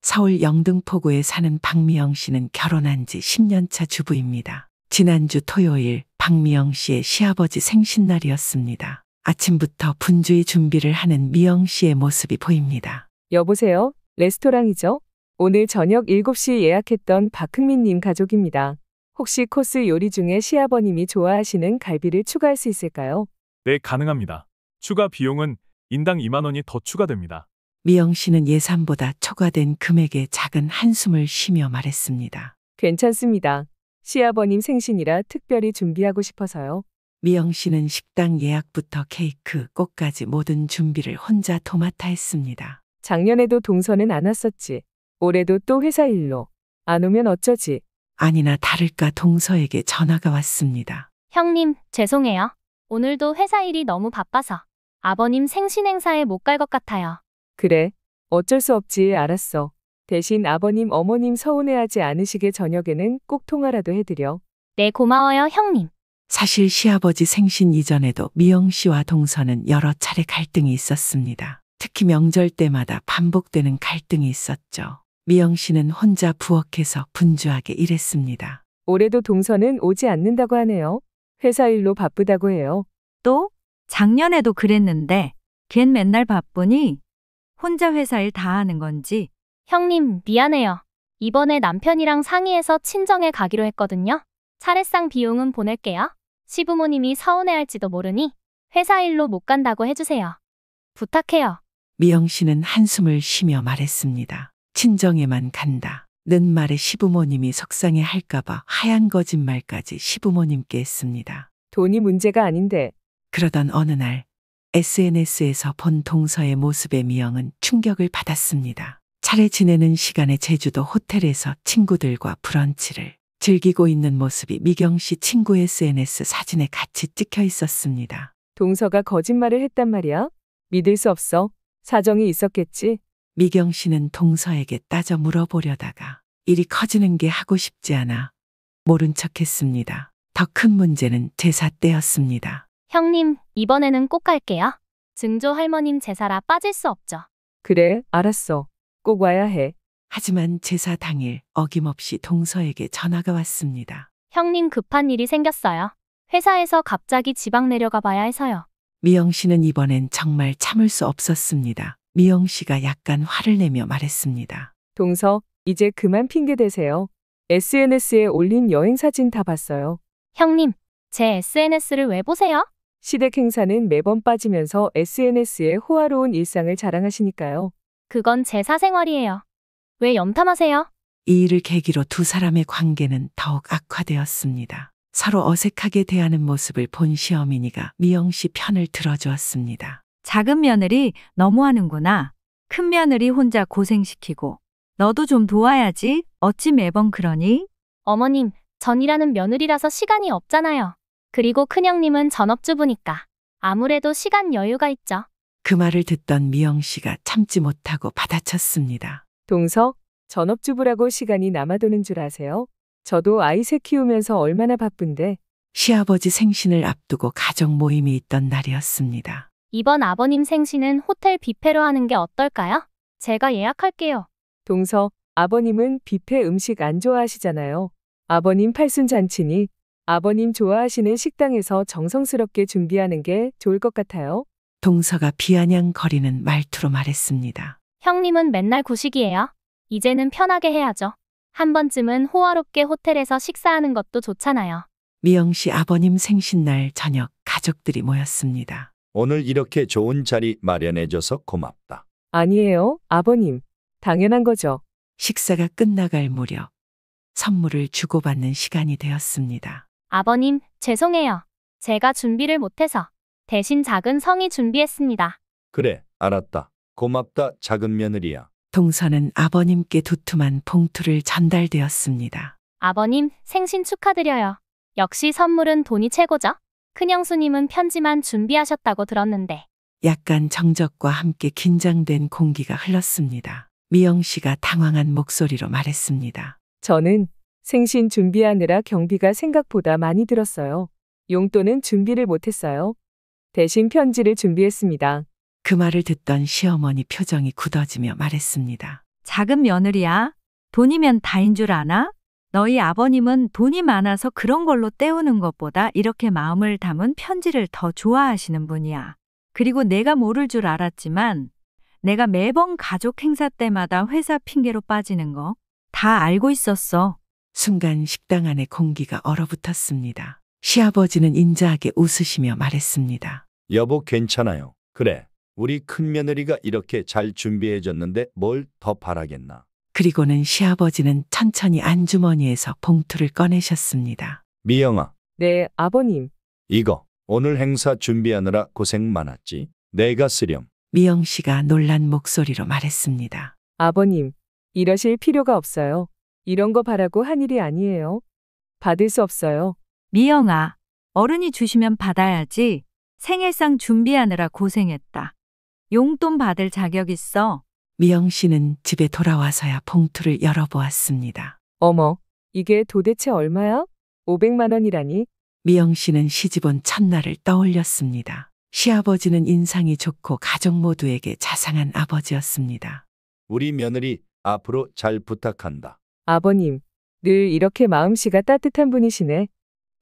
서울 영등포구에 사는 박미영 씨는 결혼한 지 10년 차 주부입니다. 지난주 토요일 박미영 씨의 시아버지 생신날이었습니다. 아침부터 분주히 준비를 하는 미영 씨의 모습이 보입니다. 여보세요? 레스토랑이죠? 오늘 저녁 7시 예약했던 박흥민님 가족입니다. 혹시 코스 요리 중에 시아버님이 좋아하시는 갈비를 추가할 수 있을까요? 네, 가능합니다. 추가 비용은 인당 2만 원이 더 추가됩니다. 미영 씨는 예산보다 초과된 금액에 작은 한숨을 쉬며 말했습니다. 괜찮습니다. 시아버님 생신이라 특별히 준비하고 싶어서요. 미영 씨는 식당 예약부터 케이크, 꽃까지 모든 준비를 혼자 도맡아 했습니다. 작년에도 동서는 안 왔었지. 올해도 또 회사 일로. 안 오면 어쩌지? 아니나 다를까 동서에게 전화가 왔습니다. 형님, 죄송해요. 오늘도 회사 일이 너무 바빠서 아버님 생신 행사에 못 갈 것 같아요. 그래. 어쩔 수 없지. 알았어. 대신 아버님, 어머님 서운해하지 않으시게 저녁에는 꼭 통화라도 해드려. 네, 고마워요, 형님. 사실 시아버지 생신 이전에도 미영 씨와 동서는 여러 차례 갈등이 있었습니다. 특히 명절 때마다 반복되는 갈등이 있었죠. 미영 씨는 혼자 부엌에서 분주하게 일했습니다. 올해도 동서는 오지 않는다고 하네요. 회사 일로 바쁘다고 해요. 또? 작년에도 그랬는데 걘 맨날 바쁘니? 혼자 회사 일 다 하는 건지? 형님, 미안해요. 이번에 남편이랑 상의해서 친정에 가기로 했거든요. 차례상 비용은 보낼게요. 시부모님이 서운해할지도 모르니 회사 일로 못 간다고 해주세요. 부탁해요. 미영 씨는 한숨을 쉬며 말했습니다. 친정에만 간다. 는 말에 시부모님이 속상해 할까봐 하얀 거짓말까지 시부모님께 했습니다. 돈이 문제가 아닌데. 그러던 어느 날 SNS에서 본 동서의 모습에 미영은 충격을 받았습니다. 차례 지내는 시간에 제주도 호텔에서 친구들과 브런치를 즐기고 있는 모습이 미경 씨 친구 SNS 사진에 같이 찍혀 있었습니다. 동서가 거짓말을 했단 말이야? 믿을 수 없어. 사정이 있었겠지? 미경 씨는 동서에게 따져 물어보려다가 일이 커지는 게 하고 싶지 않아 모른 척했습니다. 더 큰 문제는 제사 때였습니다. 형님, 이번에는 꼭 갈게요. 증조 할머님 제사라 빠질 수 없죠. 그래, 알았어. 꼭 와야 해. 하지만 제사 당일 어김없이 동서에게 전화가 왔습니다. 형님, 급한 일이 생겼어요. 회사에서 갑자기 지방 내려가 봐야 해서요. 미영 씨는 이번엔 정말 참을 수 없었습니다. 미영 씨가 약간 화를 내며 말했습니다. 동서, 이제 그만 핑계 대세요. SNS에 올린 여행 사진 다 봤어요. 형님, 제 SNS를 왜 보세요? 시댁 행사는 매번 빠지면서 SNS에 호화로운 일상을 자랑하시니까요. 그건 제 사생활이에요. 왜 염탐하세요? 이 일을 계기로 두 사람의 관계는 더욱 악화되었습니다. 서로 어색하게 대하는 모습을 본 시어머니가 미영 씨 편을 들어주었습니다. 작은 며느리 너무하는구나. 큰 며느리 혼자 고생시키고. 너도 좀 도와야지. 어찌 매번 그러니? 어머님, 전 일하는 며느리라서 시간이 없잖아요. 그리고 큰형님은 전업주부니까 아무래도 시간 여유가 있죠. 그 말을 듣던 미영 씨가 참지 못하고 받아쳤습니다. 동서, 전업주부라고 시간이 남아도는 줄 아세요? 저도 아이 셋 키우면서 얼마나 바쁜데. 시아버지 생신을 앞두고 가족 모임이 있던 날이었습니다. 이번 아버님 생신은 호텔 뷔페로 하는 게 어떨까요? 제가 예약할게요. 동서, 아버님은 뷔페 음식 안 좋아하시잖아요. 아버님 팔순잔치니 아버님 좋아하시는 식당에서 정성스럽게 준비하는 게 좋을 것 같아요. 동서가 비아냥거리는 말투로 말했습니다. 형님은 맨날 구식이에요. 이제는 편하게 해야죠. 한 번쯤은 호화롭게 호텔에서 식사하는 것도 좋잖아요. 미영 씨 아버님 생신날 저녁 가족들이 모였습니다. 오늘 이렇게 좋은 자리 마련해줘서 고맙다. 아니에요, 아버님. 당연한 거죠. 식사가 끝나갈 무렵 선물을 주고받는 시간이 되었습니다. 아버님, 죄송해요. 제가 준비를 못해서 대신 작은 성의 준비했습니다. 그래, 알았다. 고맙다, 작은 며느리야. 동서는 아버님께 두툼한 봉투를 전달되었습니다. 아버님, 생신 축하드려요. 역시 선물은 돈이 최고죠? 큰형수님은 편지만 준비하셨다고 들었는데. 약간 정적과 함께 긴장된 공기가 흘렀습니다. 미영 씨가 당황한 목소리로 말했습니다. 저는 생신 준비하느라 경비가 생각보다 많이 들었어요. 용돈은 준비를 못했어요. 대신 편지를 준비했습니다. 그 말을 듣던 시어머니 표정이 굳어지며 말했습니다. 작은 며느리야. 돈이면 다인 줄 아나? 너희 아버님은 돈이 많아서 그런 걸로 때우는 것보다 이렇게 마음을 담은 편지를 더 좋아하시는 분이야. 그리고 내가 모를 줄 알았지만 내가 매번 가족 행사 때마다 회사 핑계로 빠지는 거 다 알고 있었어. 순간 식당 안의 공기가 얼어붙었습니다. 시아버지는 인자하게 웃으시며 말했습니다. 여보 괜찮아요. 그래. 우리 큰며느리가 이렇게 잘 준비해줬는데 뭘 더 바라겠나. 그리고는 시아버지는 천천히 안주머니에서 봉투를 꺼내셨습니다. 미영아, 네, 아버님. 이거 오늘 행사 준비하느라 고생 많았지. 내가 쓰렴. 미영 씨가 놀란 목소리로 말했습니다. 아버님, 이러실 필요가 없어요. 이런 거 바라고 한 일이 아니에요. 받을 수 없어요. 미영아, 어른이 주시면 받아야지. 생일상 준비하느라 고생했다. 용돈 받을 자격 있어. 미영 씨는 집에 돌아와서야 봉투를 열어보았습니다. 어머, 이게 도대체 얼마야? 500만 원이라니? 미영 씨는 시집 온 첫날을 떠올렸습니다. 시아버지는 인상이 좋고 가족 모두에게 자상한 아버지였습니다. 우리 며느리 앞으로 잘 부탁한다. 아버님, 늘 이렇게 마음씨가 따뜻한 분이시네.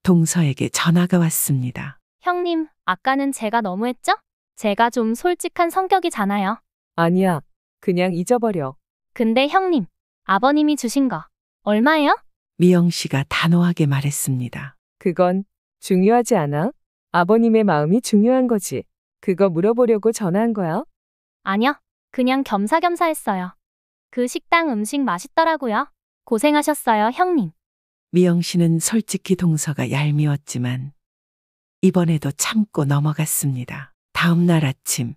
동서에게 전화가 왔습니다. 형님, 아까는 제가 너무했죠? 제가 좀 솔직한 성격이잖아요. 아니야, 그냥 잊어버려. 근데 형님, 아버님이 주신 거 얼마예요? 미영 씨가 단호하게 말했습니다. 그건 중요하지 않아? 아버님의 마음이 중요한 거지. 그거 물어보려고 전화한 거야? 아니요, 그냥 겸사겸사 했어요. 그 식당 음식 맛있더라고요. 고생하셨어요, 형님. 미영 씨는 솔직히 동서가 얄미웠지만 이번에도 참고 넘어갔습니다. 다음 날 아침,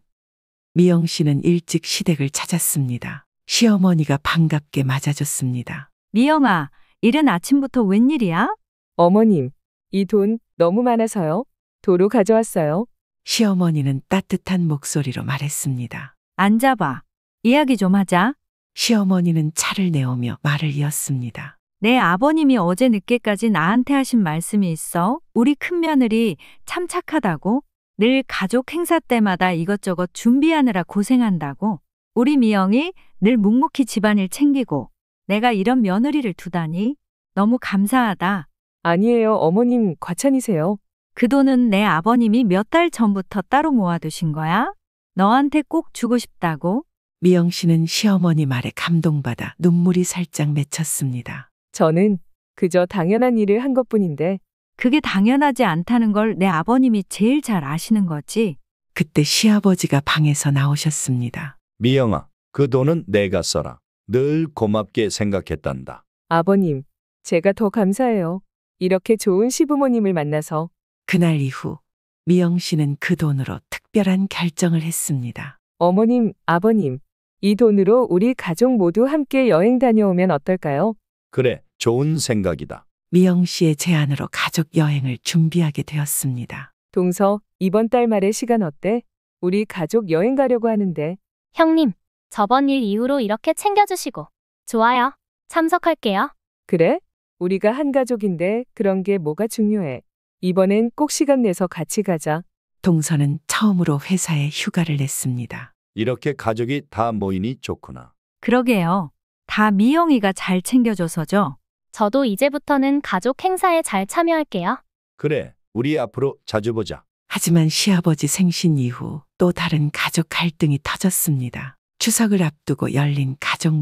미영 씨는 일찍 시댁을 찾았습니다. 시어머니가 반갑게 맞아줬습니다. 미영아, 이른 아침부터 웬일이야? 어머님, 이 돈 너무 많아서요. 도로 가져왔어요. 시어머니는 따뜻한 목소리로 말했습니다. 앉아봐. 이야기 좀 하자. 시어머니는 차를 내오며 말을 이었습니다. 내 아버님이 어제 늦게까지 나한테 하신 말씀이 있어. 우리 큰며느리 참 착하다고. 늘 가족 행사 때마다 이것저것 준비하느라 고생한다고. 우리 미영이 늘 묵묵히 집안일 챙기고 내가 이런 며느리를 두다니 너무 감사하다. 아니에요, 어머님 과찬이세요. 그 돈은 내 아버님이 몇 달 전부터 따로 모아두신 거야? 너한테 꼭 주고 싶다고. 미영 씨는 시어머니 말에 감동받아 눈물이 살짝 맺혔습니다. 저는 그저 당연한 일을 한 것뿐인데. 그게 당연하지 않다는 걸 내 아버님이 제일 잘 아시는 거지. 그때 시아버지가 방에서 나오셨습니다. 미영아, 그 돈은 내가 써라. 늘 고맙게 생각했단다. 아버님, 제가 더 감사해요. 이렇게 좋은 시부모님을 만나서. 그날 이후 미영 씨는 그 돈으로 특별한 결정을 했습니다. 어머님, 아버님, 이 돈으로 우리 가족 모두 함께 여행 다녀오면 어떨까요? 그래, 좋은 생각이다. 미영 씨의 제안으로 가족 여행을 준비하게 되었습니다. 동서, 이번 달 말에 시간 어때? 우리 가족 여행 가려고 하는데. 형님, 저번 일 이후로 이렇게 챙겨주시고. 좋아요. 참석할게요. 그래? 우리가 한 가족인데 그런 게 뭐가 중요해. 이번엔 꼭 시간 내서 같이 가자. 동서는 처음으로 회사에 휴가를 냈습니다. 이렇게 가족이 다 모이니 좋구나. 그러게요. 다 미영이가 잘 챙겨줘서죠. 저도 이제부터는 가족 행사에 잘 참여할게요. 그래, 우리 앞으로 자주 보자. 하지만 시아버지 생신 이후 또 다른 가족 갈등이 터졌습니다. 추석을 앞두고 열린 가족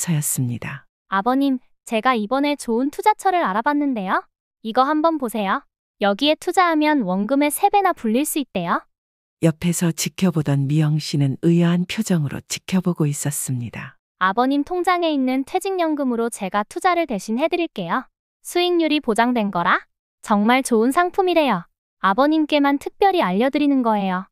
모임에서였습니다. 아버님, 제가 이번에 좋은 투자처를 알아봤는데요. 이거 한번 보세요. 여기에 투자하면 원금의 3배나 불릴 수 있대요. 옆에서 지켜보던 미영 씨는 의아한 표정으로 지켜보고 있었습니다. 아버님 통장에 있는 퇴직연금으로 제가 투자를 대신 해드릴게요. 수익률이 보장된 거라 정말 좋은 상품이래요. 아버님께만 특별히 알려드리는 거예요.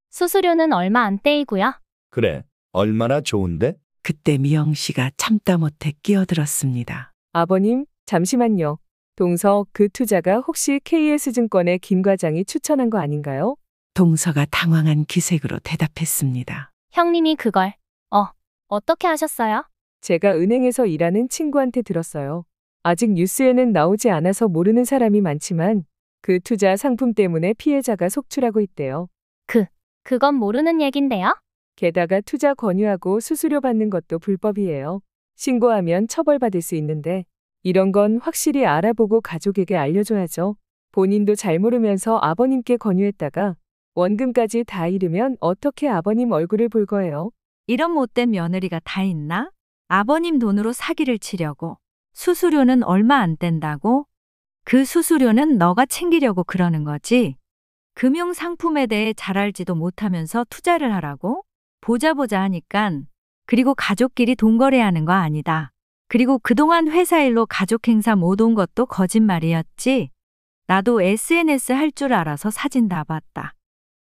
수수료는 얼마 안 떼이고요. 그래, 얼마나 좋은데? 그때 미영 씨가 참다 못해 끼어들었습니다. 아버님, 잠시만요. 동서, 그 투자가 혹시 KS증권의 김 과장이 추천한 거 아닌가요? 동서가 당황한 기색으로 대답했습니다. 형님이 그걸 어떻게 하셨어요? 제가 은행에서 일하는 친구한테 들었어요. 아직 뉴스에는 나오지 않아서 모르는 사람이 많지만 그 투자 상품 때문에 피해자가 속출하고 있대요. 그건 모르는 얘긴데요. 게다가 투자 권유하고 수수료 받는 것도 불법이에요. 신고하면 처벌받을 수 있는데 이런 건 확실히 알아보고 가족에게 알려줘야죠. 본인도 잘 모르면서 아버님께 권유했다가 원금까지 다 잃으면 어떻게 아버님 얼굴을 볼 거예요? 이런 못된 며느리가 다 있나? 아버님 돈으로 사기를 치려고. 수수료는 얼마 안 뗀다고? 그 수수료는 너가 챙기려고 그러는 거지? 금융 상품에 대해 잘 알지도 못하면서 투자를 하라고? 보자 하니깐. 그리고 가족끼리 돈 거래하는 거 아니다. 그리고 그동안 회사 일로 가족 행사 못 온 것도 거짓말이었지? 나도 SNS 할 줄 알아서 사진 다 봤다.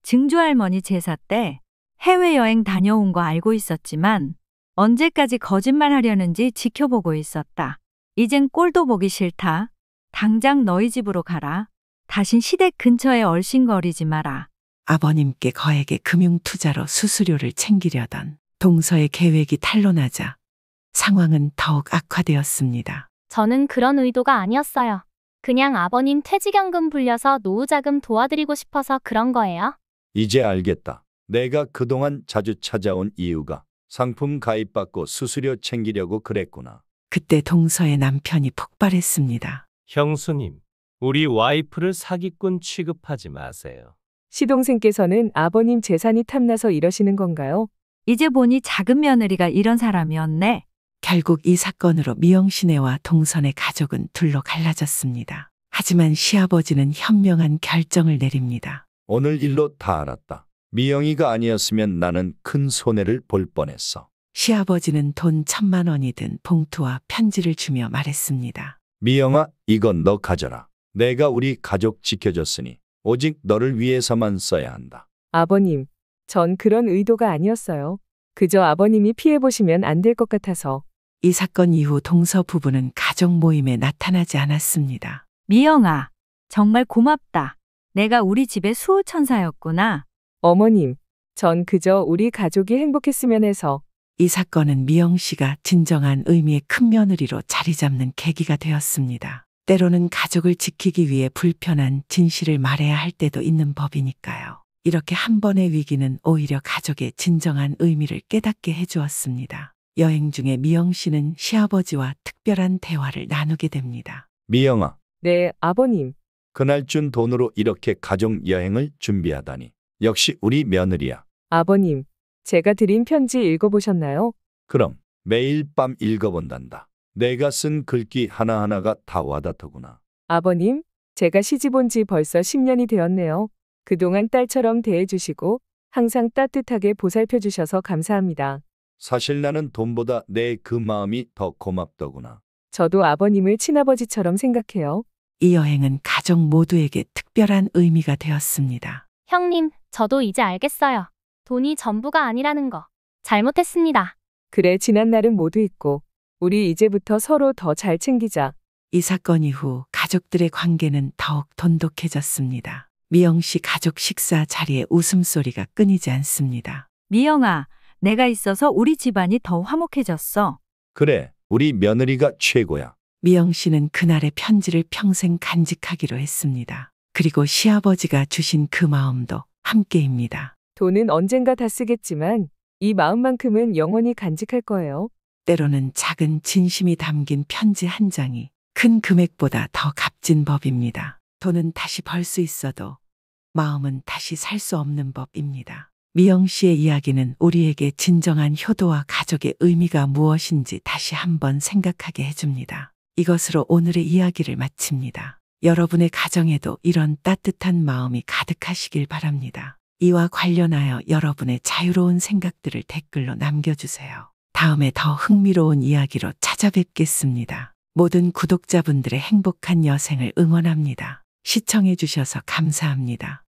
증조할머니 제사 때 해외여행 다녀온 거 알고 있었지만 언제까지 거짓말 하려는지 지켜보고 있었다. 이젠 꼴도 보기 싫다. 당장 너희 집으로 가라. 다신 시댁 근처에 얼씬거리지 마라. 아버님께 거액의 금융투자로 수수료를 챙기려던 동서의 계획이 탄로나자 상황은 더욱 악화되었습니다. 저는 그런 의도가 아니었어요. 그냥 아버님 퇴직연금 불려서 노후자금 도와드리고 싶어서 그런 거예요. 이제 알겠다. 내가 그동안 자주 찾아온 이유가 상품 가입받고 수수료 챙기려고 그랬구나. 그때 동서의 남편이 폭발했습니다. 형수님, 우리 와이프를 사기꾼 취급하지 마세요. 시동생께서는 아버님 재산이 탐나서 이러시는 건가요? 이제 보니 작은 며느리가 이런 사람이었네. 결국 이 사건으로 미영신애와 동선의 가족은 둘로 갈라졌습니다. 하지만 시아버지는 현명한 결정을 내립니다. 오늘 일로 다 알았다. 미영이가 아니었으면 나는 큰 손해를 볼 뻔했어. 시아버지는 돈 1,000만 원이 든 봉투와 편지를 주며 말했습니다. 미영아, 이건 너 가져라. 내가 우리 가족 지켜줬으니 오직 너를 위해서만 써야 한다. 아버님, 전 그런 의도가 아니었어요. 그저 아버님이 피해보시면 안 될 것 같아서. 이 사건 이후 동서 부부는 가족 모임에 나타나지 않았습니다. 미영아, 정말 고맙다. 내가 우리 집의 수호천사였구나. 어머님, 전 그저 우리 가족이 행복했으면 해서. 이 사건은 미영 씨가 진정한 의미의 큰 며느리로 자리 잡는 계기가 되었습니다. 때로는 가족을 지키기 위해 불편한 진실을 말해야 할 때도 있는 법이니까요. 이렇게 한 번의 위기는 오히려 가족의 진정한 의미를 깨닫게 해주었습니다. 여행 중에 미영 씨는 시아버지와 특별한 대화를 나누게 됩니다. 미영아, 네, 아버님. 그날 준 돈으로 이렇게 가족 여행을 준비하다니. 역시 우리 며느리야. 아버님, 제가 드린 편지 읽어보셨나요? 그럼 매일 밤 읽어본단다. 내가 쓴 글귀 하나하나가 다 와닿더구나. 아버님, 제가 시집 온 지 벌써 10년이 되었네요. 그동안 딸처럼 대해주시고 항상 따뜻하게 보살펴주셔서 감사합니다. 사실 나는 돈보다 내 그 마음이 더 고맙더구나. 저도 아버님을 친아버지처럼 생각해요. 이 여행은 가족 모두에게 특별한 의미가 되었습니다. 형님, 저도 이제 알겠어요. 돈이 전부가 아니라는 거. 잘못했습니다. 그래, 지난 날은 모두 잊고 우리 이제부터 서로 더 잘 챙기자. 이 사건 이후 가족들의 관계는 더욱 돈독해졌습니다. 미영 씨 가족 식사 자리에 웃음소리가 끊이지 않습니다. 미영아, 내가 있어서 우리 집안이 더 화목해졌어. 그래, 우리 며느리가 최고야. 미영 씨는 그날의 편지를 평생 간직하기로 했습니다. 그리고 시아버지가 주신 그 마음도 함께입니다. 돈은 언젠가 다 쓰겠지만 이 마음만큼은 영원히 간직할 거예요. 때로는 작은 진심이 담긴 편지 한 장이 큰 금액보다 더 값진 법입니다. 돈은 다시 벌 수 있어도 마음은 다시 살 수 없는 법입니다. 미영 씨의 이야기는 우리에게 진정한 효도와 가족의 의미가 무엇인지 다시 한번 생각하게 해줍니다. 이것으로 오늘의 이야기를 마칩니다. 여러분의 가정에도 이런 따뜻한 마음이 가득하시길 바랍니다. 이와 관련하여 여러분의 자유로운 생각들을 댓글로 남겨주세요. 다음에 더 흥미로운 이야기로 찾아뵙겠습니다. 모든 구독자분들의 행복한 여생을 응원합니다. 시청해주셔서 감사합니다.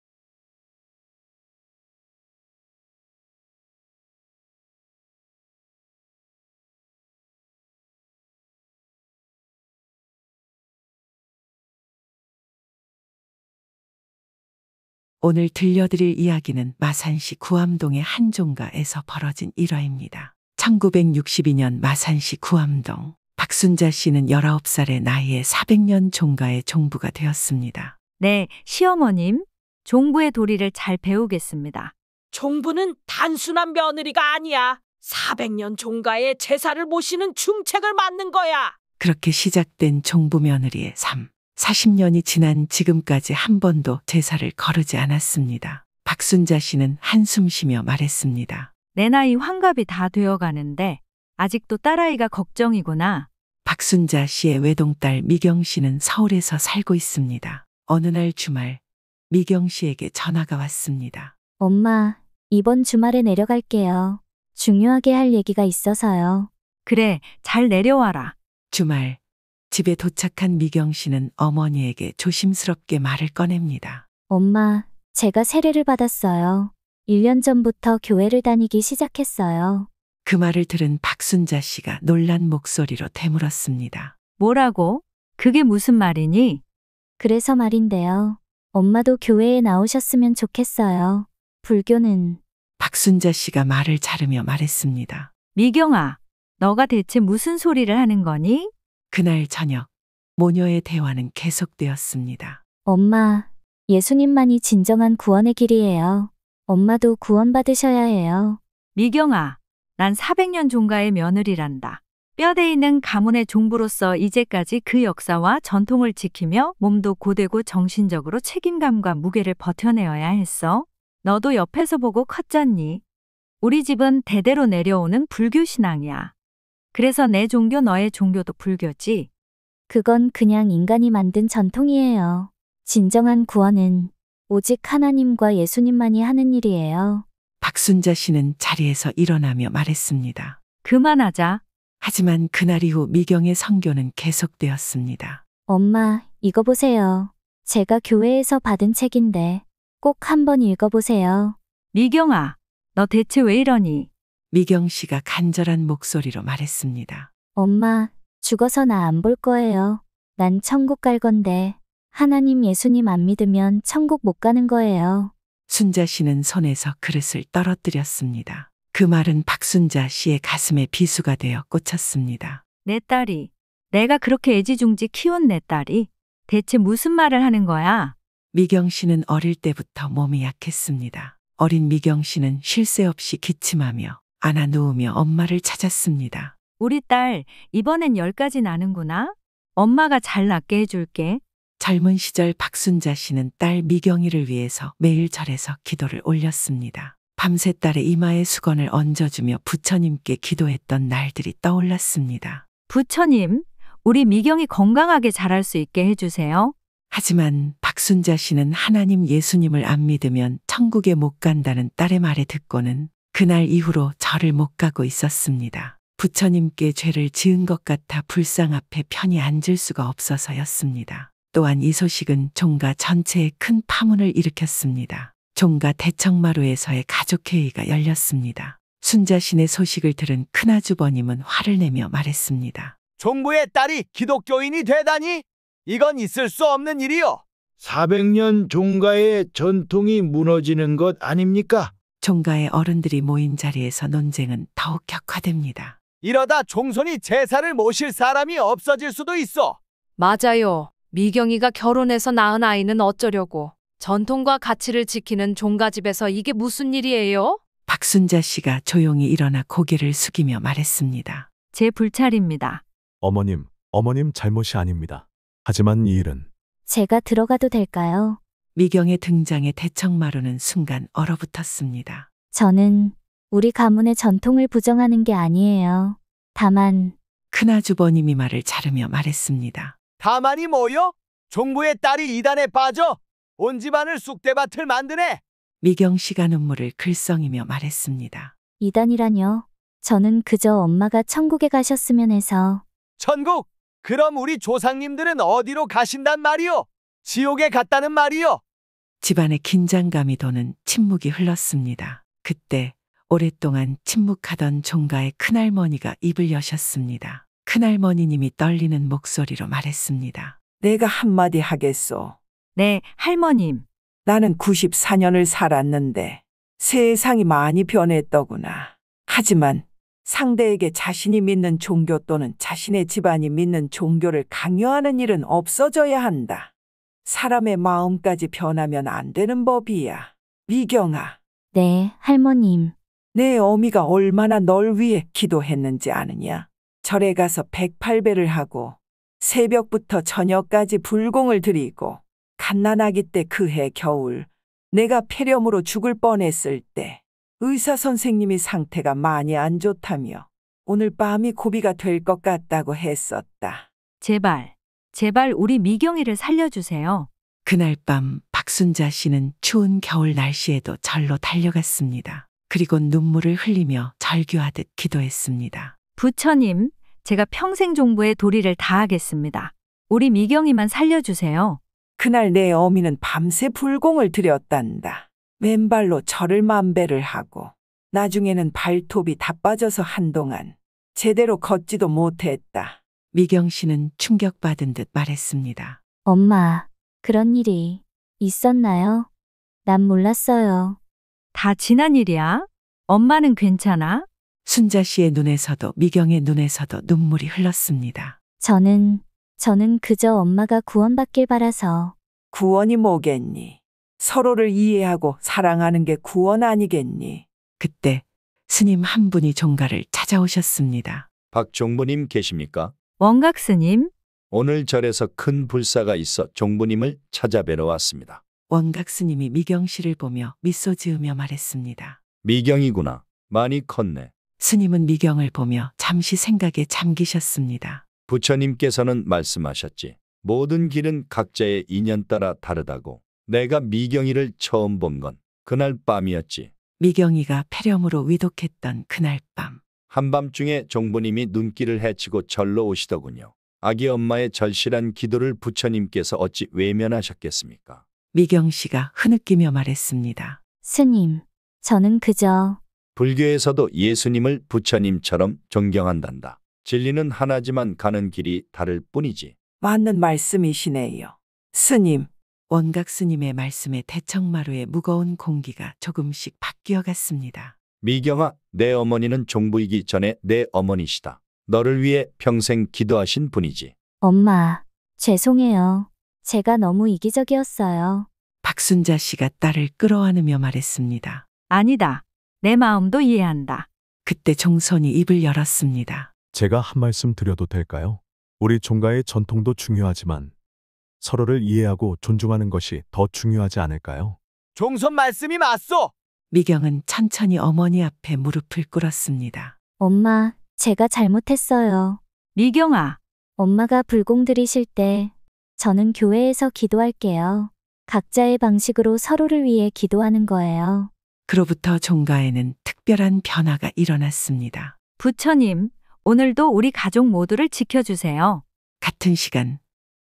오늘 들려드릴 이야기는 마산시 구암동의 한 종가에서 벌어진 일화입니다. 1962년 마산시 구암동, 박순자 씨는 19살의 나이에 400년 종가의 종부가 되었습니다. 네, 시어머님. 종부의 도리를 잘 배우겠습니다. 종부는 단순한 며느리가 아니야. 400년 종가의 제사를 모시는 중책을 맡는 거야. 그렇게 시작된 종부 며느리의 삶. 40년이 지난 지금까지 한 번도 제사를 거르지 않았습니다. 박순자 씨는 한숨 쉬며 말했습니다. 내 나이 환갑이 다 되어가는데 아직도 딸아이가 걱정이구나. 박순자 씨의 외동딸 미경 씨는 서울에서 살고 있습니다. 어느 날 주말 미경 씨에게 전화가 왔습니다. 엄마, 이번 주말에 내려갈게요. 중요하게 할 얘기가 있어서요. 그래, 잘 내려와라. 주말 집에 도착한 미경 씨는 어머니에게 조심스럽게 말을 꺼냅니다. 엄마, 제가 세례를 받았어요. 1년 전부터 교회를 다니기 시작했어요. 그 말을 들은 박순자 씨가 놀란 목소리로 되물었습니다. 뭐라고? 그게 무슨 말이니? 그래서 말인데요. 엄마도 교회에 나오셨으면 좋겠어요. 불교는 박순자 씨가 말을 자르며 말했습니다. 미경아, 너가 대체 무슨 소리를 하는 거니? 그날 저녁 모녀의 대화는 계속되었습니다. 엄마, 예수님만이 진정한 구원의 길이에요. 엄마도 구원받으셔야 해요. 미경아, 난 400년 종가의 며느리란다. 뼈대 있는 가문의 종부로서 이제까지 그 역사와 전통을 지키며 몸도 고되고 정신적으로 책임감과 무게를 버텨내어야 했어. 너도 옆에서 보고 컸잖니. 우리 집은 대대로 내려오는 불교 신앙이야. 그래서 내 종교 너의 종교도 불교지. 그건 그냥 인간이 만든 전통이에요. 진정한 구원은 오직 하나님과 예수님만이 하는 일이에요. 박순자 씨는 자리에서 일어나며 말했습니다. 그만하자. 하지만 그날 이후 미경의 선교는 계속되었습니다. 엄마, 이거 보세요. 제가 교회에서 받은 책인데 꼭 한번 읽어보세요. 미경아, 너 대체 왜 이러니? 미경 씨가 간절한 목소리로 말했습니다. 엄마, 죽어서 나 안 볼 거예요. 난 천국 갈 건데 하나님 예수님 안 믿으면 천국 못 가는 거예요. 순자 씨는 손에서 그릇을 떨어뜨렸습니다. 그 말은 박순자 씨의 가슴에 비수가 되어 꽂혔습니다. 내 딸이, 내가 그렇게 애지중지 키운 내 딸이 대체 무슨 말을 하는 거야? 미경 씨는 어릴 때부터 몸이 약했습니다. 어린 미경 씨는 쉴 새 없이 기침하며 안아 누우며 엄마를 찾았습니다. 우리 딸, 이번엔 10가지 나는구나. 엄마가 잘 낫게 해줄게. 젊은 시절 박순자 씨는 딸 미경이를 위해서 매일 절에서 기도를 올렸습니다. 밤새 딸의 이마에 수건을 얹어주며 부처님께 기도했던 날들이 떠올랐습니다. 부처님, 우리 미경이 건강하게 자랄 수 있게 해주세요. 하지만 박순자 씨는 하나님 예수님을 안 믿으면 천국에 못 간다는 딸의 말에 듣고는 그날 이후로 절을 못 가고 있었습니다. 부처님께 죄를 지은 것 같아 불상 앞에 편히 앉을 수가 없어서였습니다. 또한 이 소식은 종가 전체에 큰 파문을 일으켰습니다. 종가 대청마루에서의 가족회의가 열렸습니다. 순자신의 소식을 들은 큰아주버님은 화를 내며 말했습니다. 종부의 딸이 기독교인이 되다니? 이건 있을 수 없는 일이요. 400년 종가의 전통이 무너지는 것 아닙니까? 종가의 어른들이 모인 자리에서 논쟁은 더욱 격화됩니다. 이러다 종손이 제사를 모실 사람이 없어질 수도 있어. 맞아요. 미경이가 결혼해서 낳은 아이는 어쩌려고. 전통과 가치를 지키는 종가집에서 이게 무슨 일이에요? 박순자 씨가 조용히 일어나 고개를 숙이며 말했습니다. 제 불찰입니다. 어머님 잘못이 아닙니다. 하지만 이 일은 제가 들어가도 될까요? 미경의 등장에 대청마루는 순간 얼어붙었습니다. 저는 우리 가문의 전통을 부정하는 게 아니에요. 다만 큰아주버님이 말을 자르며 말했습니다. 다만이 뭐요? 종부의 딸이 이단에 빠져 온 집안을 쑥대밭을 만드네. 미경 씨가 눈물을 글썽이며 말했습니다. 이단이라뇨? 저는 그저 엄마가 천국에 가셨으면 해서. 천국? 그럼 우리 조상님들은 어디로 가신단 말이요? 지옥에 갔다는 말이요? 집안에 긴장감이 도는 침묵이 흘렀습니다. 그때 오랫동안 침묵하던 종가의 큰할머니가 입을 여셨습니다. 큰할머니님이 떨리는 목소리로 말했습니다. 내가 한마디 하겠소. 네, 할머님. 나는 94년을 살았는데 세상이 많이 변했더구나. 하지만 상대에게 자신이 믿는 종교 또는 자신의 집안이 믿는 종교를 강요하는 일은 없어져야 한다. 사람의 마음까지 변하면 안 되는 법이야. 미경아. 네, 할머님. 내 어미가 얼마나 널 위해 기도했는지 아느냐? 절에 가서 108배를 하고 새벽부터 저녁까지 불공을 드리고 갓난아기 때 그해 겨울 내가 폐렴으로 죽을 뻔했을 때 의사 선생님이 상태가 많이 안 좋다며 오늘 밤이 고비가 될 것 같다고 했었다. 제발 우리 미경이를 살려주세요. 그날 밤 박순자 씨는 추운 겨울 날씨에도 절로 달려갔습니다. 그리고 눈물을 흘리며 절규하듯 기도했습니다. 부처님, 제가 평생 종부의 도리를 다하겠습니다. 우리 미경이만 살려주세요. 그날 내 어미는 밤새 불공을 드렸단다. 맨발로 절을 만배를 하고 나중에는 발톱이 다 빠져서 한동안 제대로 걷지도 못했다. 미경 씨는 충격받은 듯 말했습니다. 엄마, 그런 일이 있었나요? 난 몰랐어요. 다 지난 일이야. 엄마는 괜찮아? 순자 씨의 눈에서도 미경의 눈에서도 눈물이 흘렀습니다. 저는 그저 엄마가 구원받길 바라서. 구원이 뭐겠니? 서로를 이해하고 사랑하는 게 구원 아니겠니? 그때 스님 한 분이 종가를 찾아오셨습니다. 박종부님 계십니까? 원각 스님, 오늘 절에서 큰 불사가 있어 종부님을 찾아뵈러 왔습니다. 원각 스님이 미경 씨를 보며 미소 지으며 말했습니다. 미경이구나. 많이 컸네. 스님은 미경을 보며 잠시 생각에 잠기셨습니다. 부처님께서는 말씀하셨지. 모든 길은 각자의 인연 따라 다르다고. 내가 미경이를 처음 본 건 그날 밤이었지. 미경이가 폐렴으로 위독했던 그날 밤. 한밤중에 종부님이 눈길을 헤치고 절로 오시더군요. 아기 엄마의 절실한 기도를 부처님께서 어찌 외면하셨겠습니까? 미경 씨가 흐느끼며 말했습니다. 스님, 저는 그저. 불교에서도 예수님을 부처님처럼 존경한단다. 진리는 하나지만 가는 길이 다를 뿐이지. 맞는 말씀이시네요. 스님. 원각 스님의 말씀에 대청마루의 무거운 공기가 조금씩 바뀌어 갔습니다. 미경아, 내 어머니는 종부이기 전에 내 어머니시다. 너를 위해 평생 기도하신 분이지. 엄마, 죄송해요. 제가 너무 이기적이었어요. 박순자 씨가 딸을 끌어안으며 말했습니다. 아니다. 내 마음도 이해한다. 그때 종손이 입을 열었습니다. 제가 한 말씀 드려도 될까요? 우리 종가의 전통도 중요하지만 서로를 이해하고 존중하는 것이 더 중요하지 않을까요? 종손 말씀이 맞소. 미경은 천천히 어머니 앞에 무릎을 꿇었습니다. 엄마, 제가 잘못했어요. 미경아, 엄마가 불공 들이실 때 저는 교회에서 기도할게요. 각자의 방식으로 서로를 위해 기도하는 거예요. 그로부터 종가에는 특별한 변화가 일어났습니다. 부처님, 오늘도 우리 가족 모두를 지켜주세요. 같은 시간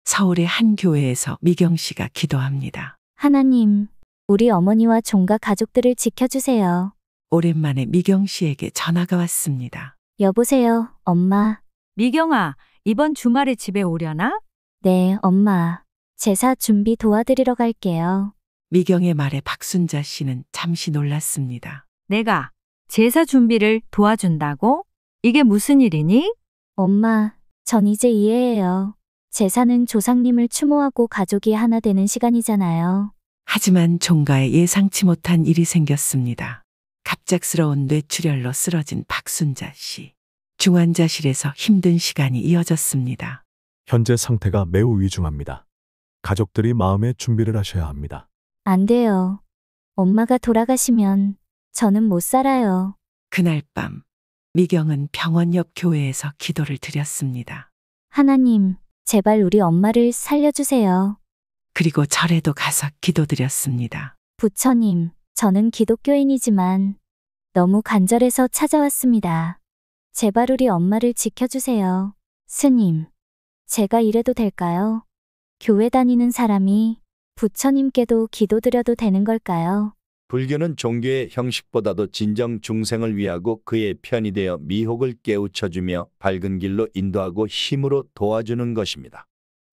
서울의 한 교회에서 미경 씨가 기도합니다. 하나님, 우리 어머니와 종가 가족들을 지켜주세요. 오랜만에 미경 씨에게 전화가 왔습니다. 여보세요, 엄마. 미경아, 이번 주말에 집에 오려나? 네, 엄마. 제사 준비 도와드리러 갈게요. 미경의 말에 박순자 씨는 잠시 놀랐습니다. 내가 제사 준비를 도와준다고? 이게 무슨 일이니? 엄마, 전 이제 이해해요. 제사는 조상님을 추모하고 가족이 하나 되는 시간이잖아요. 하지만 종가에 예상치 못한 일이 생겼습니다. 갑작스러운 뇌출혈로 쓰러진 박순자 씨. 중환자실에서 힘든 시간이 이어졌습니다. 현재 상태가 매우 위중합니다. 가족들이 마음의 준비를 하셔야 합니다. 안 돼요. 엄마가 돌아가시면 저는 못 살아요. 그날 밤 미경은 병원 옆 교회에서 기도를 드렸습니다. 하나님, 제발 우리 엄마를 살려주세요. 그리고 절에도 가서 기도드렸습니다. 부처님, 저는 기독교인이지만 너무 간절해서 찾아왔습니다. 제발 우리 엄마를 지켜주세요. 스님, 제가 이래도 될까요? 교회 다니는 사람이 부처님께도 기도드려도 되는 걸까요? 불교는 종교의 형식보다도 진정 중생을 위하고 그의 편이 되어 미혹을 깨우쳐주며 밝은 길로 인도하고 힘으로 도와주는 것입니다.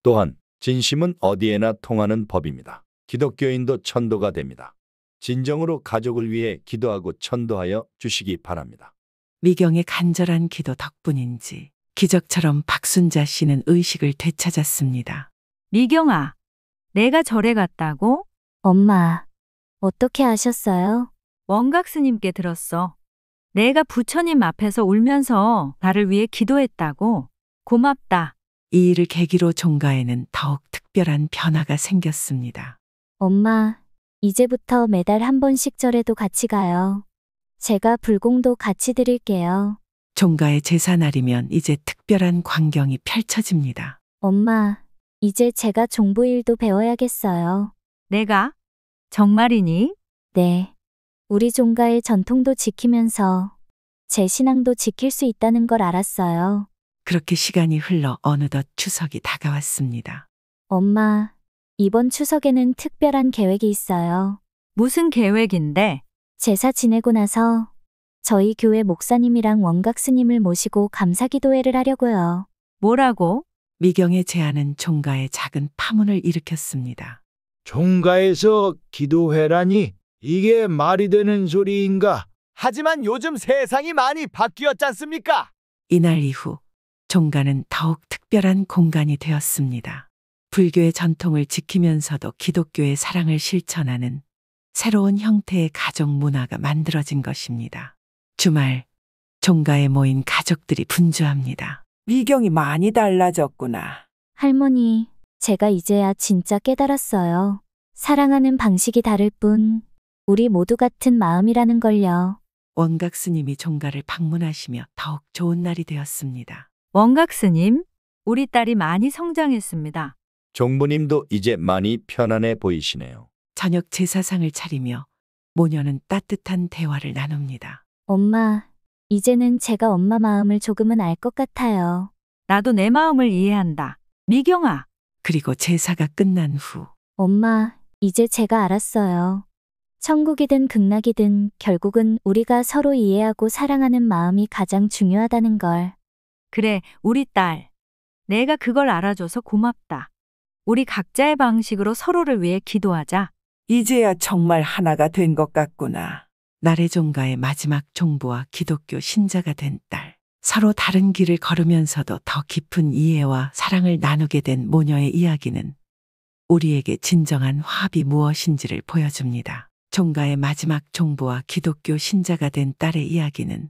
또한 진심은 어디에나 통하는 법입니다. 기독교인도 천도가 됩니다. 진정으로 가족을 위해 기도하고 천도하여 주시기 바랍니다. 미경의 간절한 기도 덕분인지 기적처럼 박순자 씨는 의식을 되찾았습니다. 미경아, 내가 절에 갔다고? 엄마, 어떻게 아셨어요? 원각 스님께 들었어. 내가 부처님 앞에서 울면서 나를 위해 기도했다고. 고맙다. 이 일을 계기로 종가에는 더욱 특별한 변화가 생겼습니다. 엄마, 이제부터 매달 한 번씩 절에도 같이 가요. 제가 불공도 같이 드릴게요. 종가의 제사날이면 이제 특별한 광경이 펼쳐집니다. 엄마, 이제 제가 종부일도 배워야겠어요. 내가? 정말이니? 네. 우리 종가의 전통도 지키면서 제 신앙도 지킬 수 있다는 걸 알았어요. 그렇게 시간이 흘러 어느덧 추석이 다가왔습니다. 엄마, 이번 추석에는 특별한 계획이 있어요. 무슨 계획인데? 제사 지내고 나서 저희 교회 목사님이랑 원각 스님을 모시고 감사기도회를 하려고요. 뭐라고? 미경의 제안은 종가에 작은 파문을 일으켰습니다. 종가에서 기도회라니 이게 말이 되는 소리인가? 하지만 요즘 세상이 많이 바뀌었지 않습니까? 이날 이후 종가는 더욱 특별한 공간이 되었습니다. 불교의 전통을 지키면서도 기독교의 사랑을 실천하는 새로운 형태의 가족 문화가 만들어진 것입니다. 주말, 종가에 모인 가족들이 분주합니다. 미경이 많이 달라졌구나. 할머니, 제가 이제야 진짜 깨달았어요. 사랑하는 방식이 다를 뿐 우리 모두 같은 마음이라는 걸요. 원각 스님이 종가를 방문하시며 더욱 좋은 날이 되었습니다. 원각 스님, 우리 딸이 많이 성장했습니다. 종부님도 이제 많이 편안해 보이시네요. 저녁 제사상을 차리며 모녀는 따뜻한 대화를 나눕니다. 엄마, 이제는 제가 엄마 마음을 조금은 알 것 같아요. 나도 내 마음을 이해한다. 미경아. 그리고 제사가 끝난 후 엄마, 이제 제가 알았어요. 천국이든 극락이든 결국은 우리가 서로 이해하고 사랑하는 마음이 가장 중요하다는 걸. 그래, 우리 딸. 내가 그걸 알아줘서 고맙다. 우리 각자의 방식으로 서로를 위해 기도하자. 이제야 정말 하나가 된 것 같구나. 나래 종가의 마지막 종부와 기독교 신자가 된 딸. 서로 다른 길을 걸으면서도 더 깊은 이해와 사랑을 나누게 된 모녀의 이야기는 우리에게 진정한 화합이 무엇인지를 보여줍니다. 종가의 마지막 종부와 기독교 신자가 된 딸의 이야기는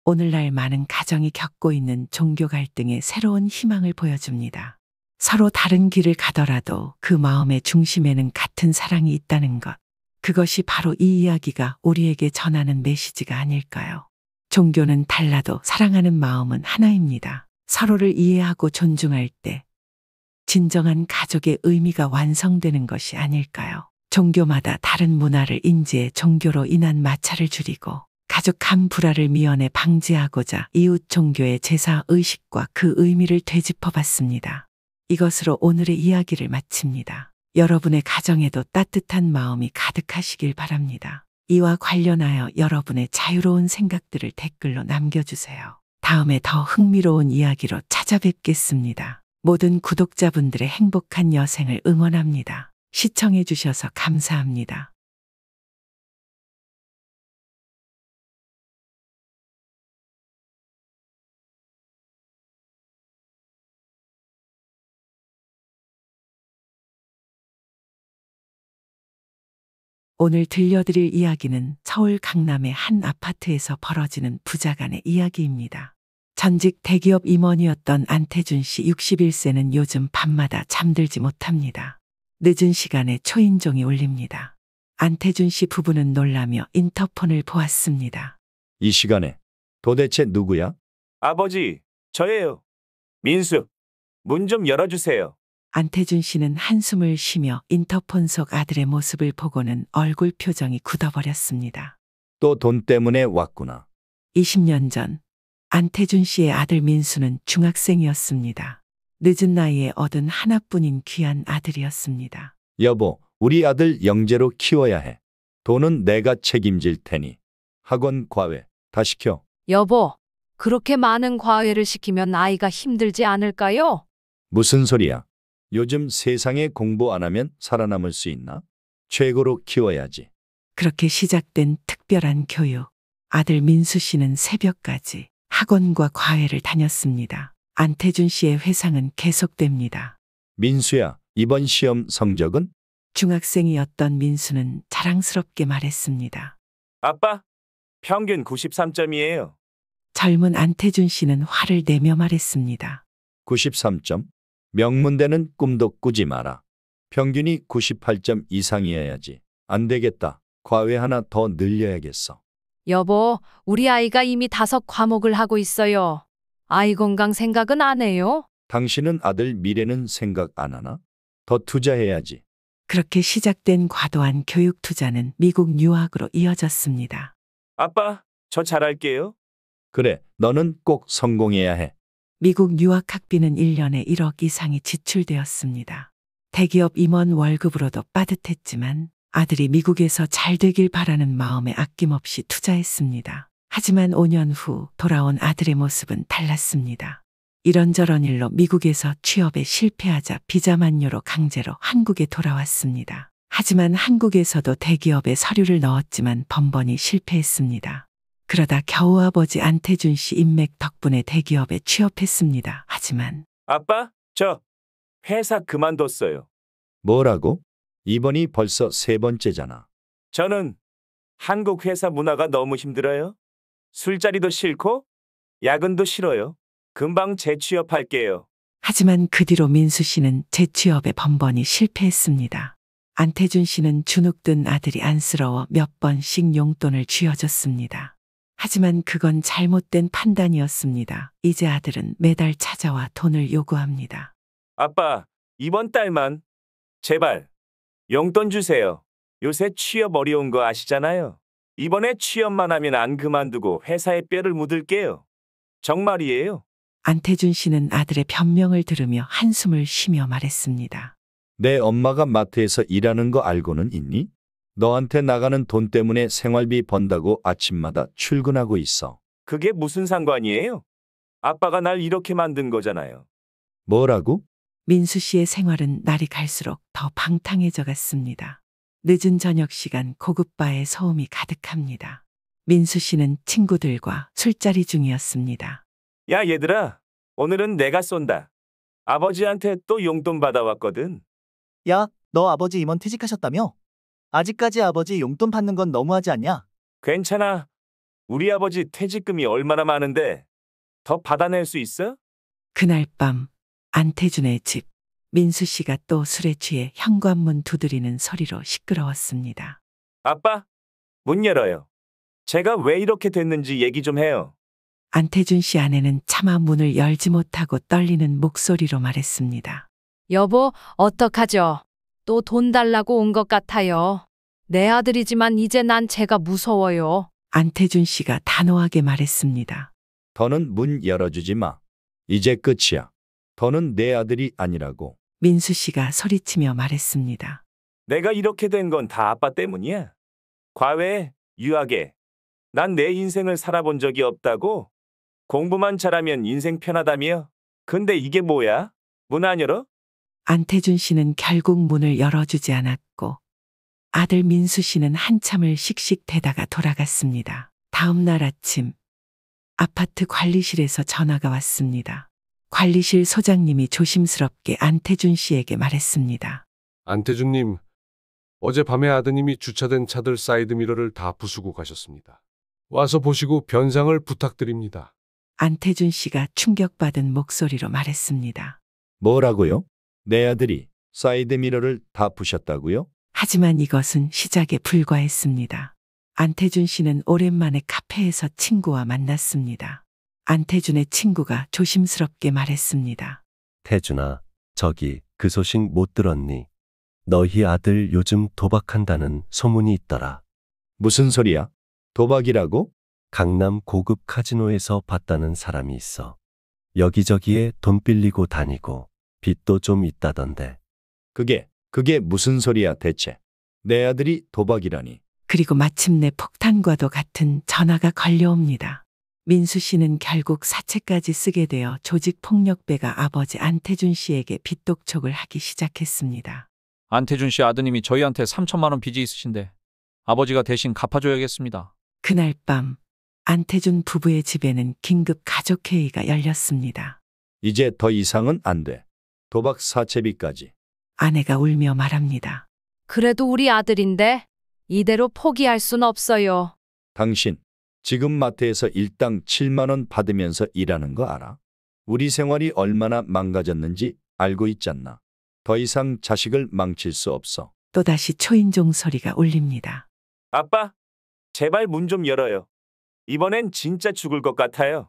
오늘날 많은 가정이 겪고 있는 종교 갈등의 새로운 희망을 보여줍니다. 서로 다른 길을 가더라도 그 마음의 중심에는 같은 사랑이 있다는 것. 그것이 바로 이 이야기가 우리에게 전하는 메시지가 아닐까요? 종교는 달라도 사랑하는 마음은 하나입니다. 서로를 이해하고 존중할 때 진정한 가족의 의미가 완성되는 것이 아닐까요? 종교마다 다른 문화를 인지해 종교로 인한 마찰을 줄이고 가족 간 불화를 미연에 방지하고자 이웃 종교의 제사 의식과 그 의미를 되짚어봤습니다. 이것으로 오늘의 이야기를 마칩니다. 여러분의 가정에도 따뜻한 마음이 가득하시길 바랍니다. 이와 관련하여 여러분의 자유로운 생각들을 댓글로 남겨주세요. 다음에 더 흥미로운 이야기로 찾아뵙겠습니다. 모든 구독자분들의 행복한 여생을 응원합니다. 시청해주셔서 감사합니다. 오늘 들려드릴 이야기는 서울 강남의 한 아파트에서 벌어지는 부자간의 이야기입니다. 전직 대기업 임원이었던 안태준 씨 61세는 요즘 밤마다 잠들지 못합니다. 늦은 시간에 초인종이 울립니다. 안태준 씨 부부는 놀라며 인터폰을 보았습니다. 이 시간에 도대체 누구야? 아버지, 저예요. 민수, 문 좀 열어주세요. 안태준 씨는 한숨을 쉬며 인터폰 속 아들의 모습을 보고는 얼굴 표정이 굳어버렸습니다. 또 돈 때문에 왔구나. 20년 전 안태준 씨의 아들 민수는 중학생이었습니다. 늦은 나이에 얻은 하나뿐인 귀한 아들이었습니다. 여보, 우리 아들 영재로 키워야 해. 돈은 내가 책임질 테니. 학원 과외 다 시켜. 여보, 그렇게 많은 과외를 시키면 아이가 힘들지 않을까요? 무슨 소리야? 요즘 세상에 공부 안 하면 살아남을 수 있나? 최고로 키워야지. 그렇게 시작된 특별한 교육. 아들 민수 씨는 새벽까지 학원과 과외를 다녔습니다. 안태준 씨의 회상은 계속됩니다. 민수야, 이번 시험 성적은? 중학생이었던 민수는 자랑스럽게 말했습니다. 아빠, 평균 93점이에요. 젊은 안태준 씨는 화를 내며 말했습니다. 93점? 명문대는 꿈도 꾸지 마라. 평균이 98점 이상이어야지. 안 되겠다. 과외 하나 더 늘려야겠어. 여보, 우리 아이가 이미 5과목을 하고 있어요. 아이 건강 생각은 안 해요? 당신은 아들 미래는 생각 안 하나? 더 투자해야지. 그렇게 시작된 과도한 교육 투자는 미국 유학으로 이어졌습니다. 아빠, 저 잘할게요. 그래, 너는 꼭 성공해야 해. 미국 유학 학비는 1년에 1억 이상이 지출되었습니다. 대기업 임원 월급으로도 빠듯했지만 아들이 미국에서 잘 되길 바라는 마음에 아낌없이 투자했습니다. 하지만 5년 후 돌아온 아들의 모습은 달랐습니다. 이런저런 일로 미국에서 취업에 실패하자 비자 만료로 강제로 한국에 돌아왔습니다. 하지만 한국에서도 대기업에 서류를 넣었지만 번번이 실패했습니다. 그러다 겨우 아버지 안태준 씨 인맥 덕분에 대기업에 취업했습니다. 하지만 아빠, 저 회사 그만뒀어요. 뭐라고? 이번이 벌써 3번째잖아. 저는 한국 회사 문화가 너무 힘들어요. 술자리도 싫고 야근도 싫어요. 금방 재취업할게요. 하지만 그 뒤로 민수 씨는 재취업에 번번이 실패했습니다. 안태준 씨는 주눅든 아들이 안쓰러워 몇 번씩 용돈을 쥐어줬습니다. 하지만 그건 잘못된 판단이었습니다. 이제 아들은 매달 찾아와 돈을 요구합니다. 아빠, 이번 달만 제발 용돈 주세요. 요새 취업 어려운 거 아시잖아요. 이번에 취업만 하면 안 그만두고 회사에 뼈를 묻을게요. 정말이에요. 안태준 씨는 아들의 변명을 들으며 한숨을 쉬며 말했습니다. 내 엄마가 마트에서 일하는 거 알고는 있니? 너한테 나가는 돈 때문에 생활비 번다고 아침마다 출근하고 있어. 그게 무슨 상관이에요? 아빠가 날 이렇게 만든 거잖아요. 뭐라고? 민수 씨의 생활은 날이 갈수록 더 방탕해져 갔습니다. 늦은 저녁 시간 고급바에 소음이 가득합니다. 민수 씨는 친구들과 술자리 중이었습니다. 야, 얘들아, 오늘은 내가 쏜다. 아버지한테 또 용돈 받아왔거든. 야, 너 아버지 임원 퇴직하셨다며? 아직까지 아버지 용돈 받는 건 너무하지 않냐? 괜찮아. 우리 아버지 퇴직금이 얼마나 많은데 더 받아낼 수 있어? 그날 밤 안태준의 집, 민수 씨가 또 술에 취해 현관문 두드리는 소리로 시끄러웠습니다. 아빠, 문 열어요. 제가 왜 이렇게 됐는지 얘기 좀 해요. 안태준 씨 아내는 차마 문을 열지 못하고 떨리는 목소리로 말했습니다. 여보, 어떡하죠? 또 돈 달라고 온 것 같아요. 내 아들이지만 이제 난 제가 무서워요. 안태준 씨가 단호하게 말했습니다. 더는 문 열어주지 마. 이제 끝이야. 더는 내 아들이 아니라고. 민수 씨가 소리치며 말했습니다. 내가 이렇게 된 건 다 아빠 때문이야. 과외, 유학에. 난 내 인생을 살아본 적이 없다고. 공부만 잘하면 인생 편하다며. 근데 이게 뭐야? 문 안 열어? 안태준 씨는 결국 문을 열어주지 않았고 아들 민수 씨는 한참을 씩씩대다가 돌아갔습니다. 다음 날 아침 아파트 관리실에서 전화가 왔습니다. 관리실 소장님이 조심스럽게 안태준 씨에게 말했습니다. 안태준님, 어젯밤에 아드님이 주차된 차들 사이드미러를 다 부수고 가셨습니다. 와서 보시고 변상을 부탁드립니다. 안태준 씨가 충격받은 목소리로 말했습니다. 뭐라고요? 내 아들이 사이드미러를 다 부셨다고요? 하지만 이것은 시작에 불과했습니다. 안태준 씨는 오랜만에 카페에서 친구와 만났습니다. 안태준의 친구가 조심스럽게 말했습니다. 태준아, 저기 그 소식 못 들었니? 너희 아들 요즘 도박한다는 소문이 있더라. 무슨 소리야? 도박이라고? 강남 고급 카지노에서 봤다는 사람이 있어. 여기저기에 돈 빌리고 다니고 빚도 좀 있다던데. 그게 무슨 소리야 대체? 내 아들이 도박이라니. 그리고 마침내 폭탄과도 같은 전화가 걸려옵니다. 민수 씨는 결국 사채까지 쓰게 되어 조직폭력배가 아버지 안태준 씨에게 빚독촉을 하기 시작했습니다. 안태준 씨 아드님이 저희한테 3천만 원 빚이 있으신데 아버지가 대신 갚아줘야겠습니다. 그날 밤 안태준 부부의 집에는 긴급 가족회의가 열렸습니다. 이제 더 이상은 안 돼. 도박 사채비까지. 아내가 울며 말합니다. 그래도 우리 아들인데 이대로 포기할 순 없어요. 당신 지금 마트에서 일당 7만 원 받으면서 일하는 거 알아? 우리 생활이 얼마나 망가졌는지 알고 있잖아. 더 이상 자식을 망칠 수 없어. 또다시 초인종 소리가 울립니다. 아빠, 제발 문 좀 열어요. 이번엔 진짜 죽을 것 같아요.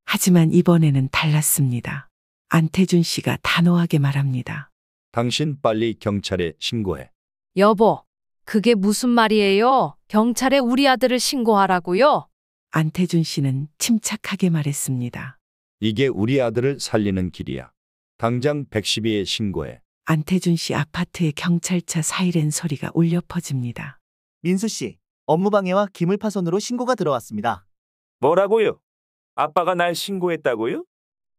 하지만 이번에는 달랐습니다. 안태준 씨가 단호하게 말합니다. 당신 빨리 경찰에 신고해. 여보, 그게 무슨 말이에요? 경찰에 우리 아들을 신고하라고요? 안태준 씨는 침착하게 말했습니다. 이게 우리 아들을 살리는 길이야. 당장 112에 신고해. 안태준 씨 아파트에 경찰차 사이렌 소리가 울려 퍼집니다. 민수 씨, 업무방해와 기물파손으로 신고가 들어왔습니다. 뭐라고요? 아빠가 날 신고했다고요?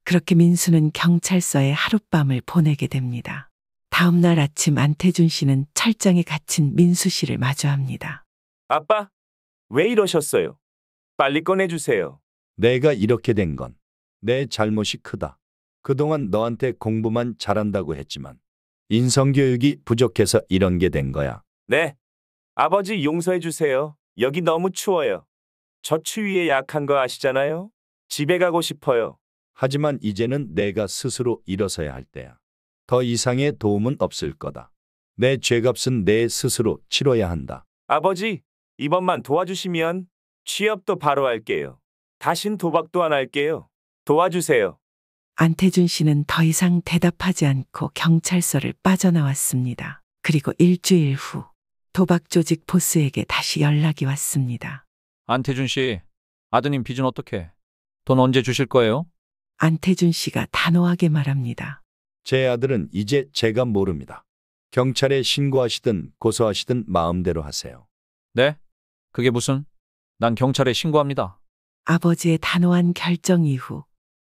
그렇게 민수는 경찰서에 하룻밤을 보내게 됩니다. 다음 날 아침 안태준 씨는 철장에 갇힌 민수 씨를 마주합니다. 아빠, 왜 이러셨어요? 빨리 꺼내주세요. 내가 이렇게 된 건 내 잘못이 크다. 그동안 너한테 공부만 잘한다고 했지만 인성교육이 부족해서 이런 게 된 거야. 네. 아버지 용서해 주세요. 여기 너무 추워요. 저 추위에 약한 거 아시잖아요? 집에 가고 싶어요. 하지만 이제는 내가 스스로 일어서야 할 때야. 더 이상의 도움은 없을 거다. 내 죄값은 내 스스로 치러야 한다. 아버지, 이번만 도와주시면 취업도 바로 할게요. 다신 도박도 안 할게요. 도와주세요. 안태준 씨는 더 이상 대답하지 않고 경찰서를 빠져나왔습니다. 그리고 일주일 후 도박 조직 보스에게 다시 연락이 왔습니다. 안태준 씨, 아드님 빚은 어떻게? 돈 언제 주실 거예요? 안태준 씨가 단호하게 말합니다. 제 아들은 이제 제가 모릅니다. 경찰에 신고하시든 고소하시든 마음대로 하세요. 네? 그게 무슨? 난 경찰에 신고합니다. 아버지의 단호한 결정 이후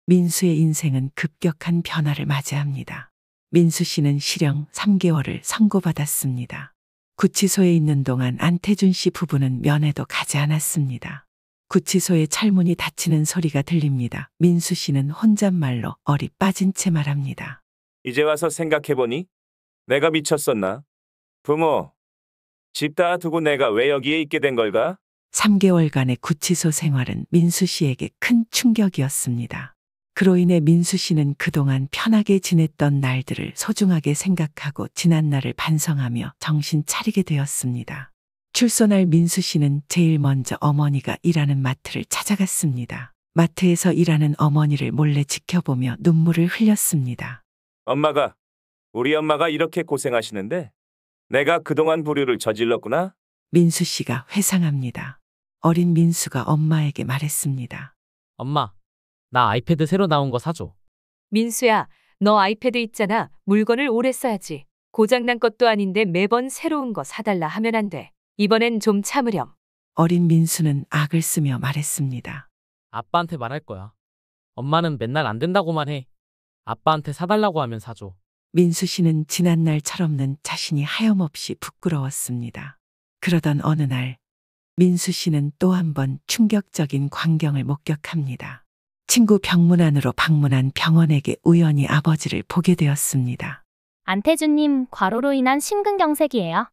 민수의 인생은 급격한 변화를 맞이합니다. 민수 씨는 실형 3개월을 선고받았습니다. 구치소에 있는 동안 안태준 씨 부부는 면회도 가지 않았습니다. 구치소의 철문이 닫히는 소리가 들립니다. 민수 씨는 혼잣말로 얼이 빠진 채 말합니다. 이제 와서 생각해보니 내가 미쳤었나? 부모, 집 다 두고 내가 왜 여기에 있게 된 걸까? 3개월간의 구치소 생활은 민수 씨에게 큰 충격이었습니다. 그로 인해 민수 씨는 그동안 편하게 지냈던 날들을 소중하게 생각하고 지난 날을 반성하며 정신 차리게 되었습니다. 출소날 민수 씨는 제일 먼저 어머니가 일하는 마트를 찾아갔습니다. 마트에서 일하는 어머니를 몰래 지켜보며 눈물을 흘렸습니다. 우리 엄마가 이렇게 고생하시는데 내가 그동안 불효를 저질렀구나? 민수 씨가 회상합니다. 어린 민수가 엄마에게 말했습니다. 엄마, 나 아이패드 새로 나온 거 사줘. 민수야, 너 아이패드 있잖아. 물건을 오래 써야지. 고장난 것도 아닌데 매번 새로운 거 사달라 하면 안 돼. 이번엔 좀 참으렴. 어린 민수는 악을 쓰며 말했습니다. 아빠한테 말할 거야. 엄마는 맨날 안 된다고만 해. 아빠한테 사달라고 하면 사줘. 민수 씨는 지난날 철없는 자신이 하염없이 부끄러웠습니다. 그러던 어느 날 민수 씨는 또 한 번 충격적인 광경을 목격합니다. 친구 병문 안으로 방문한 병원에게 우연히 아버지를 보게 되었습니다. 안태준님, 과로로 인한 심근경색이에요.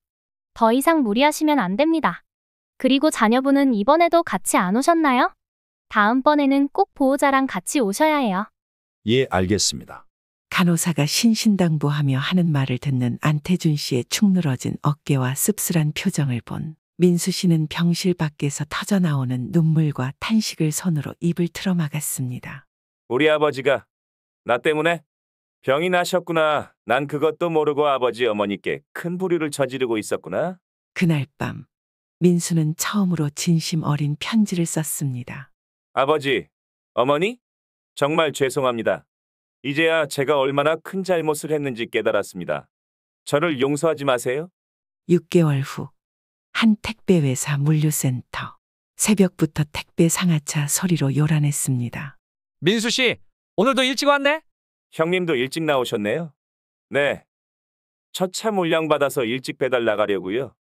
더 이상 무리하시면 안 됩니다. 그리고 자녀분은 이번에도 같이 안 오셨나요? 다음번에는 꼭 보호자랑 같이 오셔야 해요. 예, 알겠습니다. 간호사가 신신당부하며 하는 말을 듣는 안태준 씨의 축 늘어진 어깨와 씁쓸한 표정을 본 민수 씨는 병실 밖에서 터져나오는 눈물과 탄식을 손으로 입을 틀어막았습니다. 우리 아버지가 나 때문에 병이 나셨구나. 난 그것도 모르고 아버지 어머니께 큰 불효를 저지르고 있었구나. 그날 밤 민수는 처음으로 진심 어린 편지를 썼습니다. 아버지, 어머니, 정말 죄송합니다. 이제야 제가 얼마나 큰 잘못을 했는지 깨달았습니다. 저를 용서하지 마세요. 6개월 후 한 택배회사 물류센터. 새벽부터 택배 상하차 소리로 요란했습니다. 민수 씨, 오늘도 일찍 왔네? 형님도 일찍 나오셨네요. 네. 첫 차 물량 받아서 일찍 배달 나가려고요.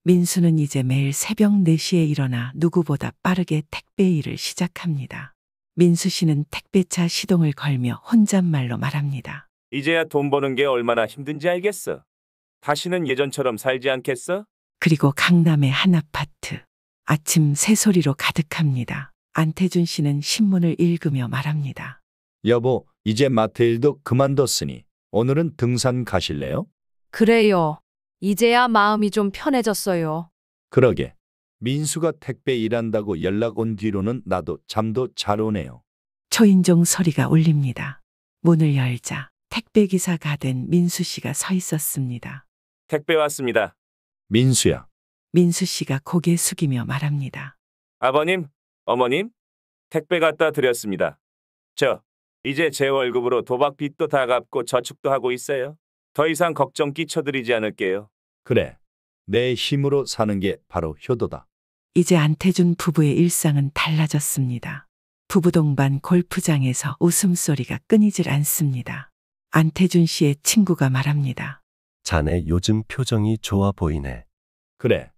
민수는 이제 매일 새벽 4시에 일어나 누구보다 빠르게 택배 일을 시작합니다. 민수 씨는 택배차 시동을 걸며 혼잣말로 말합니다. 이제야 돈 버는 게 얼마나 힘든지 알겠어. 다시는 예전처럼 살지 않겠어? 그리고 강남의 한 아파트. 아침 새소리로 가득합니다. 안태준 씨는 신문을 읽으며 말합니다. 여보, 이제 마트 일도 그만뒀으니 오늘은 등산 가실래요? 그래요. 이제야 마음이 좀 편해졌어요. 그러게. 민수가 택배 일한다고 연락 온 뒤로는 나도 잠도 잘 오네요. 초인종 소리가 울립니다. 문을 열자 택배기사가 된 민수 씨가 서 있었습니다. 택배 왔습니다. 민수야. 민수 씨가 고개 숙이며 말합니다. 아버님, 어머님, 택배 갖다 드렸습니다. 이제 제 월급으로 도박 빚도 다 갚고 저축도 하고 있어요. 더 이상 걱정 끼쳐드리지 않을게요. 그래. 내 힘으로 사는 게 바로 효도다. 이제 안태준 부부의 일상은 달라졌습니다. 부부 동반 골프장에서 웃음소리가 끊이질 않습니다. 안태준 씨의 친구가 말합니다. 자네 요즘 표정이 좋아 보이네. 그래.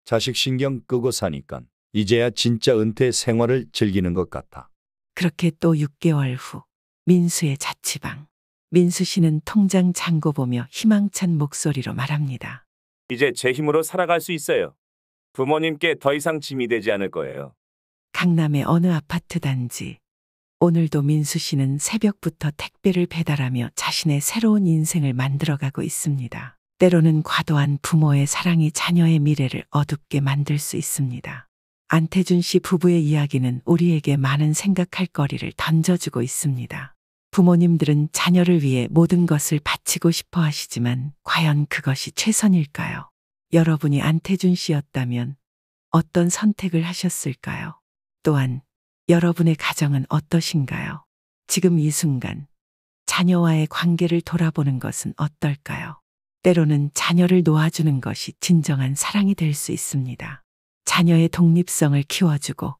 자식 신경 끄고 사니까 이제야 진짜 은퇴 생활을 즐기는 것 같아. 그렇게 또 6개월 후 민수의 자취방. 민수 씨는 통장 잔고 보며 희망찬 목소리로 말합니다. 이제 제 힘으로 살아갈 수 있어요. 부모님께 더 이상 짐이 되지 않을 거예요. 강남의 어느 아파트 단지. 오늘도 민수 씨는 새벽부터 택배를 배달하며 자신의 새로운 인생을 만들어가고 있습니다. 때로는 과도한 부모의 사랑이 자녀의 미래를 어둡게 만들 수 있습니다. 안태준 씨 부부의 이야기는 우리에게 많은 생각할 거리를 던져주고 있습니다. 부모님들은 자녀를 위해 모든 것을 바치고 싶어 하시지만 과연 그것이 최선일까요? 여러분이 안태준 씨였다면 어떤 선택을 하셨을까요? 또한 여러분의 가정은 어떠신가요? 지금 이 순간 자녀와의 관계를 돌아보는 것은 어떨까요? 때로는 자녀를 놓아주는 것이 진정한 사랑이 될 수 있습니다. 자녀의 독립성을 키워주고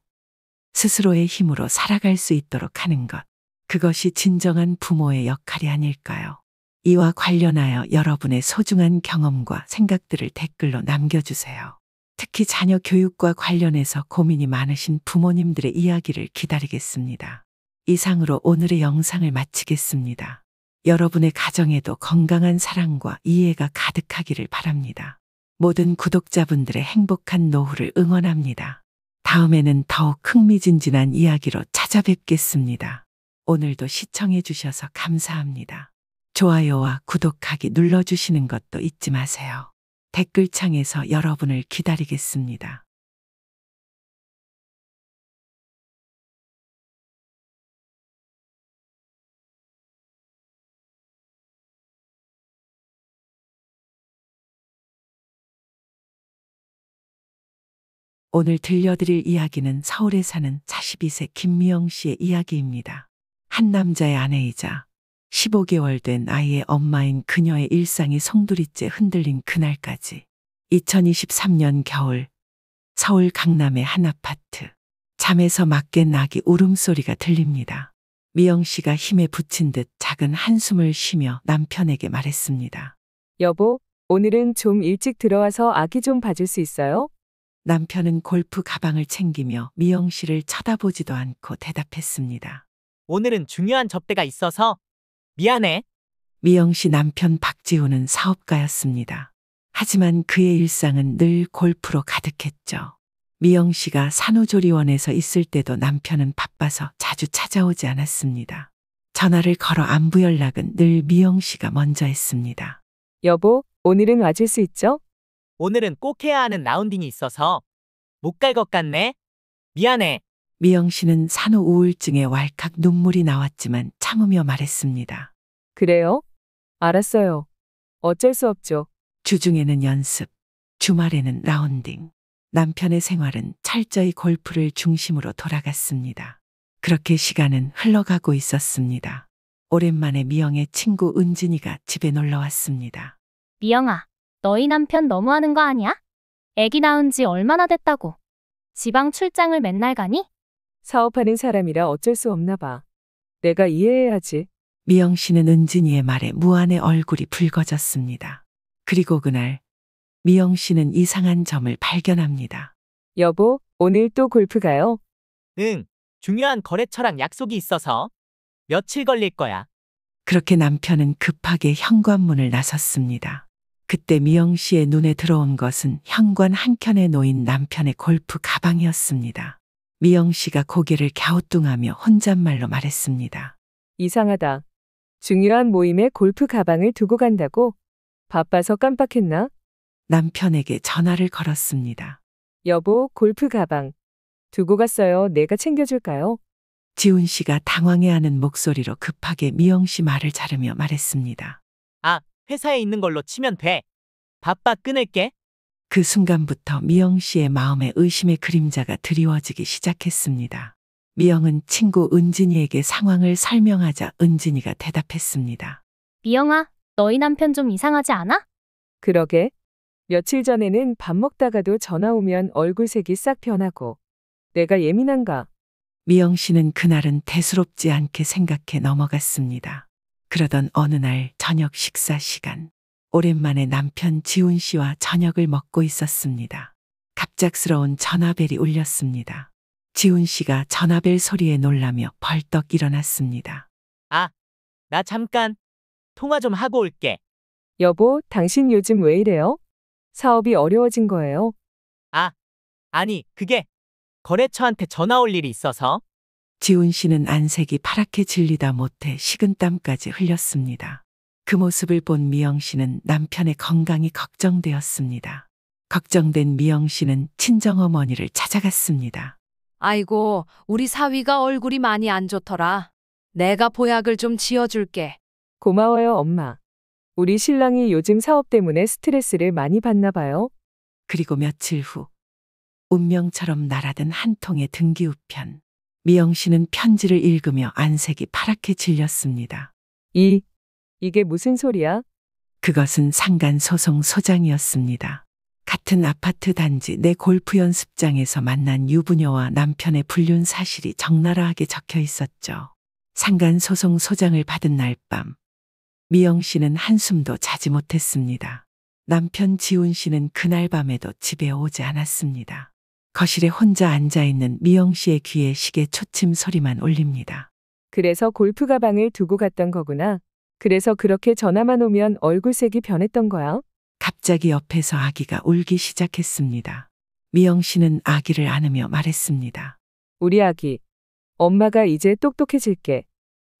스스로의 힘으로 살아갈 수 있도록 하는 것. 그것이 진정한 부모의 역할이 아닐까요? 이와 관련하여 여러분의 소중한 경험과 생각들을 댓글로 남겨주세요. 특히 자녀 교육과 관련해서 고민이 많으신 부모님들의 이야기를 기다리겠습니다. 이상으로 오늘의 영상을 마치겠습니다. 여러분의 가정에도 건강한 사랑과 이해가 가득하기를 바랍니다. 모든 구독자분들의 행복한 노후를 응원합니다. 다음에는 더욱 흥미진진한 이야기로 찾아뵙겠습니다. 오늘도 시청해 주셔서 감사합니다. 좋아요와 구독하기 눌러주시는 것도 잊지 마세요. 댓글창에서 여러분을 기다리겠습니다. 오늘 들려드릴 이야기는 서울에 사는 42세 김미영 씨의 이야기입니다. 한 남자의 아내이자 15개월 된 아이의 엄마인 그녀의 일상이 송두리째 흔들린 그날까지. 2023년 겨울 서울 강남의 한 아파트. 잠에서 막 깬 아기 울음소리가 들립니다. 미영 씨가 힘에 부친 듯 작은 한숨을 쉬며 남편에게 말했습니다. 여보, 오늘은 좀 일찍 들어와서 아기 좀 봐줄 수 있어요? 남편은 골프 가방을 챙기며 미영 씨를 쳐다보지도 않고 대답했습니다. 오늘은 중요한 접대가 있어서 미안해. 미영 씨 남편 박지우는 사업가였습니다. 하지만 그의 일상은 늘 골프로 가득했죠. 미영 씨가 산후조리원에서 있을 때도 남편은 바빠서 자주 찾아오지 않았습니다. 전화를 걸어 안부 연락은 늘 미영 씨가 먼저 했습니다. 여보, 오늘은 와줄 수 있죠? 오늘은 꼭 해야 하는 라운딩이 있어서 못 갈 것 같네. 미안해. 미영 씨는 산후 우울증에 왈칵 눈물이 나왔지만 참으며 말했습니다. 그래요? 알았어요. 어쩔 수 없죠. 주중에는 연습, 주말에는 라운딩. 남편의 생활은 철저히 골프를 중심으로 돌아갔습니다. 그렇게 시간은 흘러가고 있었습니다. 오랜만에 미영의 친구 은진이가 집에 놀러 왔습니다. 미영아, 너희 남편 너무하는 거 아니야? 애기 낳은 지 얼마나 됐다고? 지방 출장을 맨날 가니? 사업하는 사람이라 어쩔 수 없나 봐. 내가 이해해야지. 미영 씨는 은진이의 말에 무한의 얼굴이 붉어졌습니다. 그리고 그날 미영 씨는 이상한 점을 발견합니다. 여보, 오늘 또 골프 가요? 응, 중요한 거래처랑 약속이 있어서 며칠 걸릴 거야. 그렇게 남편은 급하게 현관문을 나섰습니다. 그때 미영 씨의 눈에 들어온 것은 현관 한켠에 놓인 남편의 골프 가방이었습니다. 미영 씨가 고개를 갸우뚱하며 혼잣말로 말했습니다. 이상하다. 중요한 모임에 골프 가방을 두고 간다고? 바빠서 깜빡했나? 남편에게 전화를 걸었습니다. 여보, 골프 가방. 두고 갔어요. 내가 챙겨줄까요? 지훈 씨가 당황해하는 목소리로 급하게 미영 씨 말을 자르며 말했습니다. 아, 회사에 있는 걸로 치면 돼. 바빠 끊을게. 그 순간부터 미영 씨의 마음에 의심의 그림자가 드리워지기 시작했습니다. 미영은 친구 은진이에게 상황을 설명하자 은진이가 대답했습니다. 미영아, 너희 남편 좀 이상하지 않아? 그러게. 며칠 전에는 밥 먹다가도 전화 오면 얼굴색이 싹 변하고. 내가 예민한가? 미영 씨는 그날은 대수롭지 않게 생각해 넘어갔습니다. 그러던 어느 날 저녁 식사 시간. 오랜만에 남편 지훈 씨와 저녁을 먹고 있었습니다. 갑작스러운 전화벨이 울렸습니다. 지훈 씨가 전화벨 소리에 놀라며 벌떡 일어났습니다. 아, 나 잠깐 통화 좀 하고 올게. 여보, 당신 요즘 왜 이래요? 사업이 어려워진 거예요? 아니, 그게 거래처한테 전화 올 일이 있어서. 지훈 씨는 안색이 파랗게 질리다 못해 식은땀까지 흘렸습니다. 그 모습을 본 미영 씨는 남편의 건강이 걱정되었습니다. 걱정된 미영 씨는 친정어머니를 찾아갔습니다. 아이고, 우리 사위가 얼굴이 많이 안 좋더라. 내가 보약을 좀 지어줄게. 고마워요, 엄마. 우리 신랑이 요즘 사업 때문에 스트레스를 많이 받나 봐요. 그리고 며칠 후 운명처럼 날아든 한 통의 등기 우편. 미영 씨는 편지를 읽으며 안색이 파랗게 질렸습니다. 이게 무슨 소리야? 그것은 상간소송 소장이었습니다. 같은 아파트 단지 내 골프 연습장에서 만난 유부녀와 남편의 불륜 사실이 적나라하게 적혀 있었죠. 상간소송 소장을 받은 날 밤, 미영 씨는 한숨도 자지 못했습니다. 남편 지훈 씨는 그날 밤에도 집에 오지 않았습니다. 거실에 혼자 앉아있는 미영 씨의 귀에 시계 초침 소리만 울립니다. 그래서 골프 가방을 두고 갔던 거구나. 그래서 그렇게 전화만 오면 얼굴색이 변했던 거야? 갑자기 옆에서 아기가 울기 시작했습니다. 미영 씨는 아기를 안으며 말했습니다. 우리 아기. 엄마가 이제 똑똑해질게.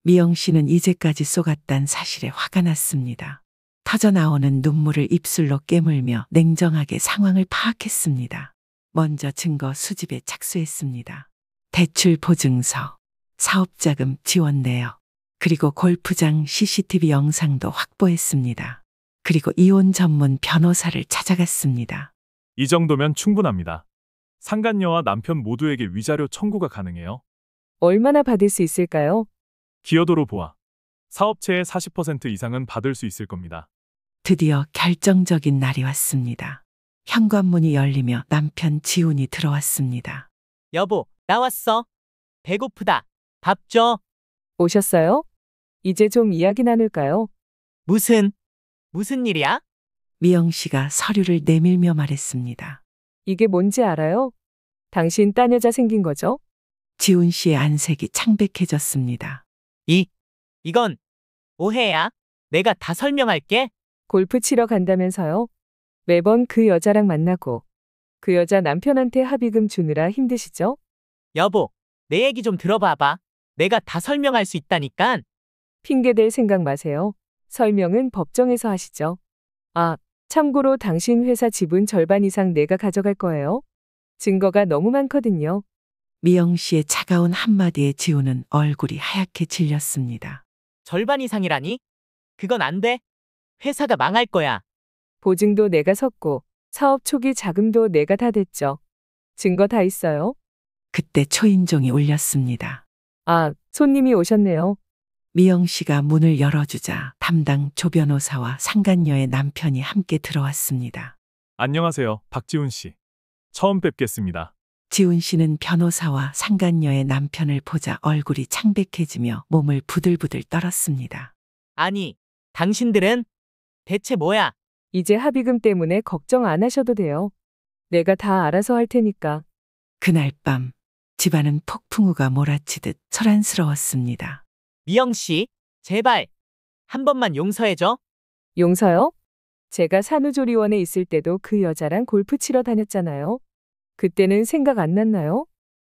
미영 씨는 이제까지 쏘갔단 사실에 화가 났습니다. 터져나오는 눈물을 입술로 깨물며 냉정하게 상황을 파악했습니다. 먼저 증거 수집에 착수했습니다. 대출 보증서, 사업자금 지원 내역, 그리고 골프장 CCTV 영상도 확보했습니다. 그리고 이혼 전문 변호사를 찾아갔습니다. 이 정도면 충분합니다. 상간녀와 남편 모두에게 위자료 청구가 가능해요. 얼마나 받을 수 있을까요? 기여도로 보아 사업체의 40% 이상은 받을 수 있을 겁니다. 드디어 결정적인 날이 왔습니다. 현관문이 열리며 남편 지훈이 들어왔습니다. 여보, 나왔어. 배고프다. 밥 줘. 오셨어요? 이제 좀 이야기 나눌까요? 무슨 일이야? 미영 씨가 서류를 내밀며 말했습니다. 이게 뭔지 알아요? 당신 딴 여자 생긴 거죠? 지훈 씨의 안색이 창백해졌습니다. 이건 오해야. 내가 다 설명할게. 골프 치러 간다면서요? 매번 그 여자랑 만나고 그 여자 남편한테 합의금 주느라 힘드시죠? 여보, 내 얘기 좀 들어봐봐. 내가 다 설명할 수 있다니깐. 핑계댈 생각 마세요. 설명은 법정에서 하시죠. 아, 참고로 당신 회사 지분 절반 이상 내가 가져갈 거예요. 증거가 너무 많거든요. 미영 씨의 차가운 한마디에 지훈은 얼굴이 하얗게 질렸습니다. 절반 이상이라니? 그건 안 돼. 회사가 망할 거야. 보증도 내가 섰고 사업 초기 자금도 내가 다 댔죠. 증거 다 있어요. 그때 초인종이 울렸습니다. 아, 손님이 오셨네요. 미영 씨가 문을 열어주자 담당 조 변호사와 상간녀의 남편이 함께 들어왔습니다. 안녕하세요, 박지훈 씨. 처음 뵙겠습니다. 지훈 씨는 변호사와 상간녀의 남편을 보자 얼굴이 창백해지며 몸을 부들부들 떨었습니다. 아니, 당신들은 대체 뭐야? 이제 합의금 때문에 걱정 안 하셔도 돼요. 내가 다 알아서 할 테니까. 그날 밤 집안은 폭풍우가 몰아치듯 소란스러웠습니다. 미영 씨, 제발 한 번만 용서해줘. 용서요? 제가 산후조리원에 있을 때도 그 여자랑 골프 치러 다녔잖아요. 그때는 생각 안 났나요?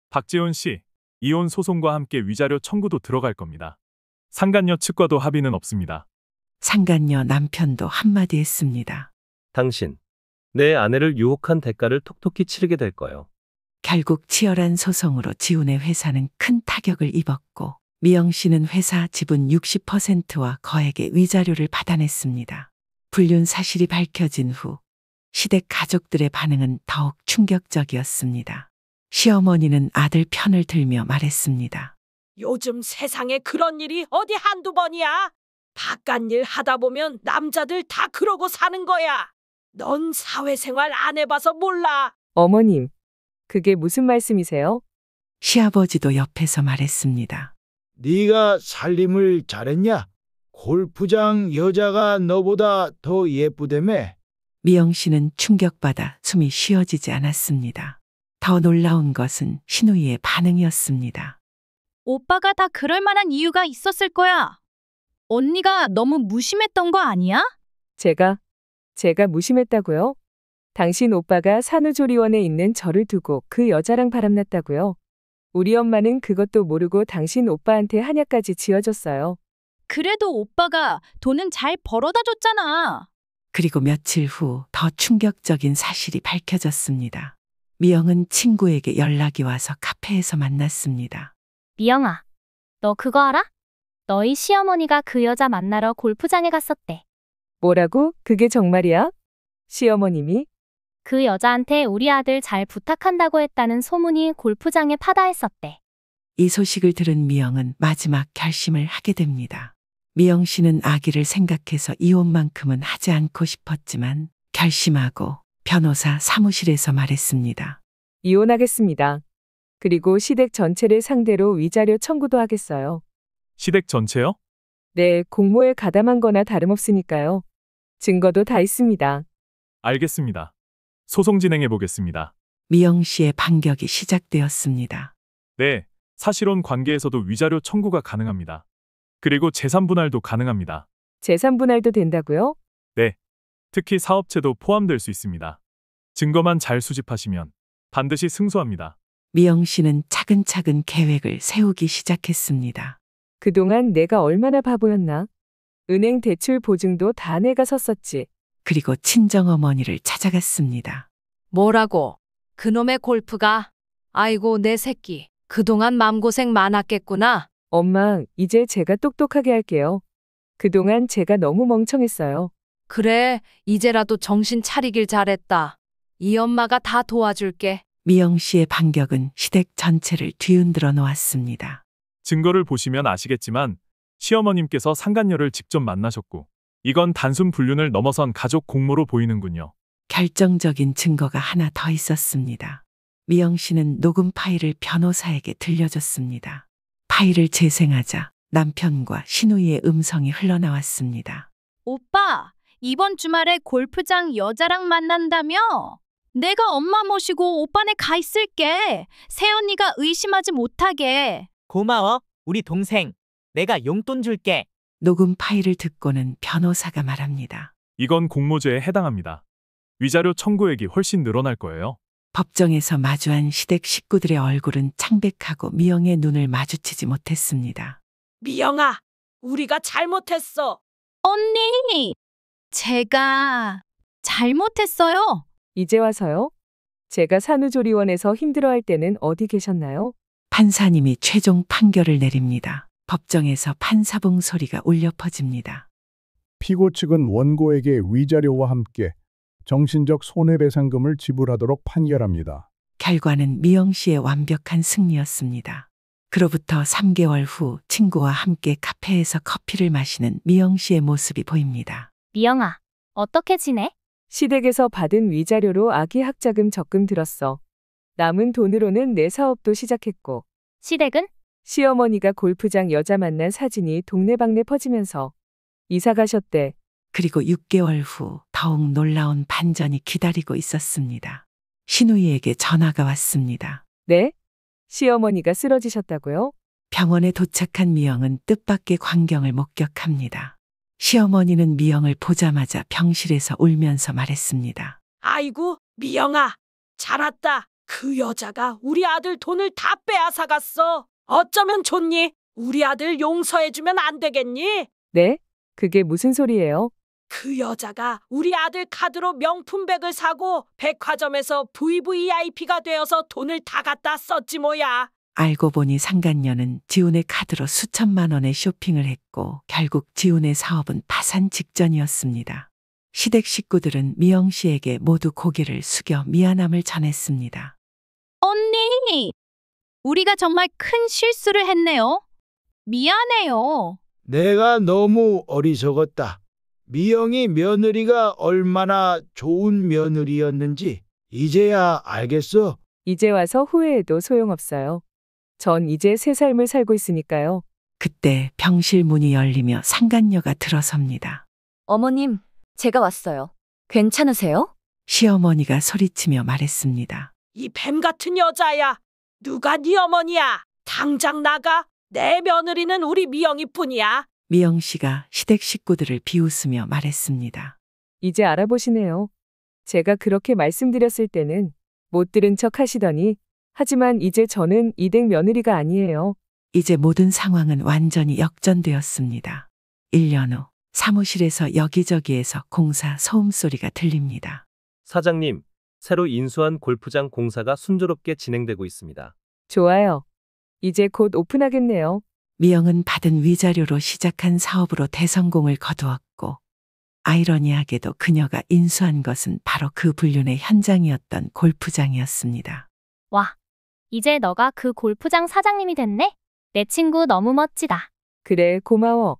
박재훈 씨, 이혼 소송과 함께 위자료 청구도 들어갈 겁니다. 상간녀 측과도 합의는 없습니다. 상간녀 남편도 한마디 했습니다. 당신, 내 아내를 유혹한 대가를 톡톡히 치르게 될 거요. 결국 치열한 소송으로 지훈의 회사는 큰 타격을 입었고 미영 씨는 회사 지분 60%와 거액의 위자료를 받아냈습니다. 불륜 사실이 밝혀진 후 시댁 가족들의 반응은 더욱 충격적이었습니다. 시어머니는 아들 편을 들며 말했습니다. 요즘 세상에 그런 일이 어디 한두 번이야? 바깥일 하다 보면 남자들 다 그러고 사는 거야. 넌 사회생활 안 해봐서 몰라. 어머님, 그게 무슨 말씀이세요? 시아버지도 옆에서 말했습니다. 네가 살림을 잘했냐? 골프장 여자가 너보다 더 예쁘다며? 미영 씨는 충격받아 숨이 쉬어지지 않았습니다. 더 놀라운 것은 신우이의 반응이었습니다. 오빠가 다 그럴 만한 이유가 있었을 거야. 언니가 너무 무심했던 거 아니야? 제가 무심했다고요? 당신 오빠가 산후조리원에 있는 저를 두고 그 여자랑 바람났다고요? 우리 엄마는 그것도 모르고 당신 오빠한테 한약까지 지어줬어요. 그래도 오빠가 돈은 잘 벌어다 줬잖아. 그리고 며칠 후 더 충격적인 사실이 밝혀졌습니다. 미영은 친구에게 연락이 와서 카페에서 만났습니다. 미영아, 너 그거 알아? 너희 시어머니가 그 여자 만나러 골프장에 갔었대. 뭐라고? 그게 정말이야? 시어머님이? 그 여자한테 우리 아들 잘 부탁한다고 했다는 소문이 골프장에 파다했었대. 이 소식을 들은 미영은 마지막 결심을 하게 됩니다. 미영 씨는 아기를 생각해서 이혼만큼은 하지 않고 싶었지만 결심하고 변호사 사무실에서 말했습니다. 이혼하겠습니다. 그리고 시댁 전체를 상대로 위자료 청구도 하겠어요. 시댁 전체요? 네, 공모에 가담한 거나 다름없으니까요. 증거도 다 있습니다. 알겠습니다. 소송 진행해 보겠습니다. 미영 씨의 반격이 시작되었습니다. 네, 사실혼 관계에서도 위자료 청구가 가능합니다. 그리고 재산 분할도 가능합니다. 재산 분할도 된다고요? 네, 특히 사업체도 포함될 수 있습니다. 증거만 잘 수집하시면 반드시 승소합니다. 미영 씨는 차근차근 계획을 세우기 시작했습니다. 그동안 내가 얼마나 바보였나? 은행 대출 보증도 다 내가 섰었지. 그리고 친정어머니를 찾아갔습니다. 뭐라고? 그놈의 골프가? 아이고 내 새끼. 그동안 맘고생 많았겠구나. 엄마, 이제 제가 똑똑하게 할게요. 그동안 제가 너무 멍청했어요. 그래, 이제라도 정신 차리길 잘했다. 이 엄마가 다 도와줄게. 미영 씨의 반격은 시댁 전체를 뒤흔들어 놓았습니다. 증거를 보시면 아시겠지만 시어머님께서 상간녀를 직접 만나셨고 이건 단순 불륜을 넘어선 가족 공모로 보이는군요. 결정적인 증거가 하나 더 있었습니다. 미영 씨는 녹음 파일을 변호사에게 들려줬습니다. 파일을 재생하자 남편과 신우이의 음성이 흘러나왔습니다. 오빠, 이번 주말에 골프장 여자랑 만난다며? 내가 엄마 모시고 오빠네 가 있을게. 새언니가 의심하지 못하게. 고마워, 우리 동생. 내가 용돈 줄게. 녹음 파일을 듣고는 변호사가 말합니다. 이건 공모죄에 해당합니다. 위자료 청구액이 훨씬 늘어날 거예요. 법정에서 마주한 시댁 식구들의 얼굴은 창백하고 미영의 눈을 마주치지 못했습니다. 미영아, 우리가 잘못했어. 언니, 제가 잘못했어요. 이제 와서요? 제가 산후조리원에서 힘들어할 때는 어디 계셨나요? 판사님이 최종 판결을 내립니다. 법정에서 판사봉 소리가 울려 퍼집니다. 피고 측은 원고에게 위자료와 함께 정신적 손해배상금을 지불하도록 판결합니다. 결과는 미영 씨의 완벽한 승리였습니다. 그로부터 3개월 후 친구와 함께 카페에서 커피를 마시는 미영 씨의 모습이 보입니다. 미영아, 어떻게 지내? 시댁에서 받은 위자료로 아기 학자금 적금 들었어. 남은 돈으로는 내 사업도 시작했고. 시댁은? 시어머니가 골프장 여자 만난 사진이 동네방네 퍼지면서 이사 가셨대. 그리고 6개월 후 더욱 놀라운 반전이 기다리고 있었습니다. 신우이에게 전화가 왔습니다. 네? 시어머니가 쓰러지셨다고요? 병원에 도착한 미영은 뜻밖의 광경을 목격합니다. 시어머니는 미영을 보자마자 병실에서 울면서 말했습니다. 아이고, 미영아. 잘 왔다. 그 여자가 우리 아들 돈을 다 빼앗아갔어. 어쩌면 좋니? 우리 아들 용서해주면 안 되겠니? 네? 그게 무슨 소리예요? 그 여자가 우리 아들 카드로 명품백을 사고 백화점에서 VVIP가 되어서 돈을 다 갖다 썼지 뭐야. 알고 보니 상간녀는 지훈의 카드로 수천만 원의 쇼핑을 했고 결국 지훈의 사업은 파산 직전이었습니다. 시댁 식구들은 미영 씨에게 모두 고개를 숙여 미안함을 전했습니다. 언니, 우리가 정말 큰 실수를 했네요. 미안해요. 내가 너무 어리석었다. 미영이 며느리가 얼마나 좋은 며느리였는지 이제야 알겠어. 이제 와서 후회해도 소용없어요. 전 이제 새 삶을 살고 있으니까요. 그때 병실 문이 열리며 상간녀가 들어섭니다. 어머님, 제가 왔어요. 괜찮으세요? 시어머니가 소리치며 말했습니다. 이 뱀 같은 여자야. 누가 네 어머니야? 당장 나가. 내 며느리는 우리 미영이뿐이야. 미영 씨가 시댁 식구들을 비웃으며 말했습니다. 이제 알아보시네요. 제가 그렇게 말씀드렸을 때는 못 들은 척 하시더니 하지만 이제 저는 이댁 며느리가 아니에요. 이제 모든 상황은 완전히 역전되었습니다. 1년 후 사무실에서 여기저기에서 공사 소음소리가 들립니다. 사장님, 새로 인수한 골프장 공사가 순조롭게 진행되고 있습니다. 좋아요. 이제 곧 오픈하겠네요. 미영은 받은 위자료로 시작한 사업으로 대성공을 거두었고 아이러니하게도 그녀가 인수한 것은 바로 그 불륜의 현장이었던 골프장이었습니다. 와, 이제 너가 그 골프장 사장님이 됐네? 내 친구 너무 멋지다. 그래, 고마워.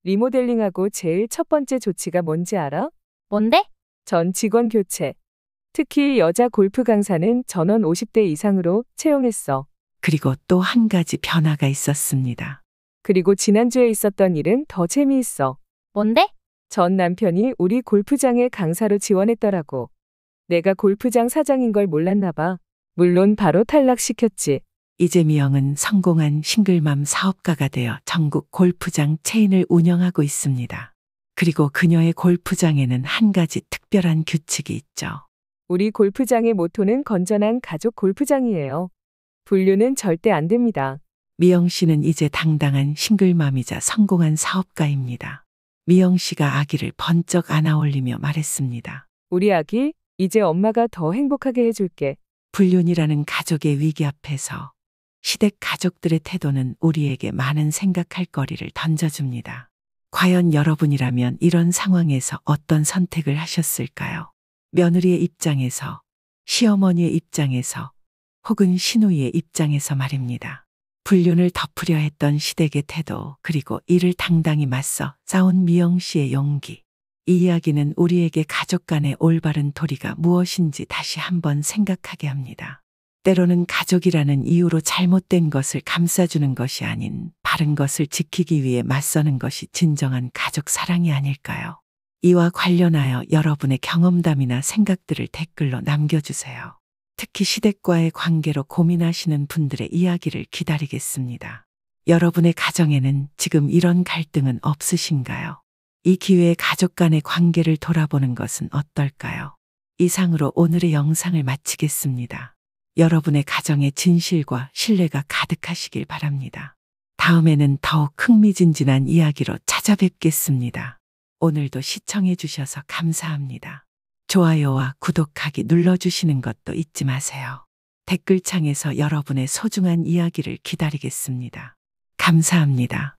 리모델링하고 제일 첫 번째 조치가 뭔지 알아? 뭔데? 전 직원 교체. 특히 여자 골프 강사는 전원 50대 이상으로 채용했어. 그리고 또 한 가지 변화가 있었습니다. 그리고 지난주에 있었던 일은 더 재미있어. 뭔데? 전 남편이 우리 골프장에 강사로 지원했더라고. 내가 골프장 사장인 걸 몰랐나 봐. 물론 바로 탈락시켰지. 이제 미영은 성공한 싱글맘 사업가가 되어 전국 골프장 체인을 운영하고 있습니다. 그리고 그녀의 골프장에는 한 가지 특별한 규칙이 있죠. 우리 골프장의 모토는 건전한 가족 골프장이에요. 분류는 절대 안 됩니다. 미영 씨는 이제 당당한 싱글맘이자 성공한 사업가입니다. 미영 씨가 아기를 번쩍 안아올리며 말했습니다. 우리 아기, 이제 엄마가 더 행복하게 해줄게. 불륜이라는 가족의 위기 앞에서 시댁 가족들의 태도는 우리에게 많은 생각할 거리를 던져줍니다. 과연 여러분이라면 이런 상황에서 어떤 선택을 하셨을까요? 며느리의 입장에서, 시어머니의 입장에서, 혹은 시누이의 입장에서 말입니다. 불륜을 덮으려 했던 시댁의 태도, 그리고 이를 당당히 맞서 싸운 미영 씨의 용기. 이 이야기는 우리에게 가족 간의 올바른 도리가 무엇인지 다시 한번 생각하게 합니다. 때로는 가족이라는 이유로 잘못된 것을 감싸주는 것이 아닌 바른 것을 지키기 위해 맞서는 것이 진정한 가족 사랑이 아닐까요? 이와 관련하여 여러분의 경험담이나 생각들을 댓글로 남겨주세요. 특히 시댁과의 관계로 고민하시는 분들의 이야기를 기다리겠습니다. 여러분의 가정에는 지금 이런 갈등은 없으신가요? 이 기회에 가족 간의 관계를 돌아보는 것은 어떨까요? 이상으로 오늘의 영상을 마치겠습니다. 여러분의 가정에 진실과 신뢰가 가득하시길 바랍니다. 다음에는 더욱 흥미진진한 이야기로 찾아뵙겠습니다. 오늘도 시청해 주셔서 감사합니다. 좋아요와 구독하기 눌러주시는 것도 잊지 마세요. 댓글창에서 여러분의 소중한 이야기를 기다리겠습니다. 감사합니다.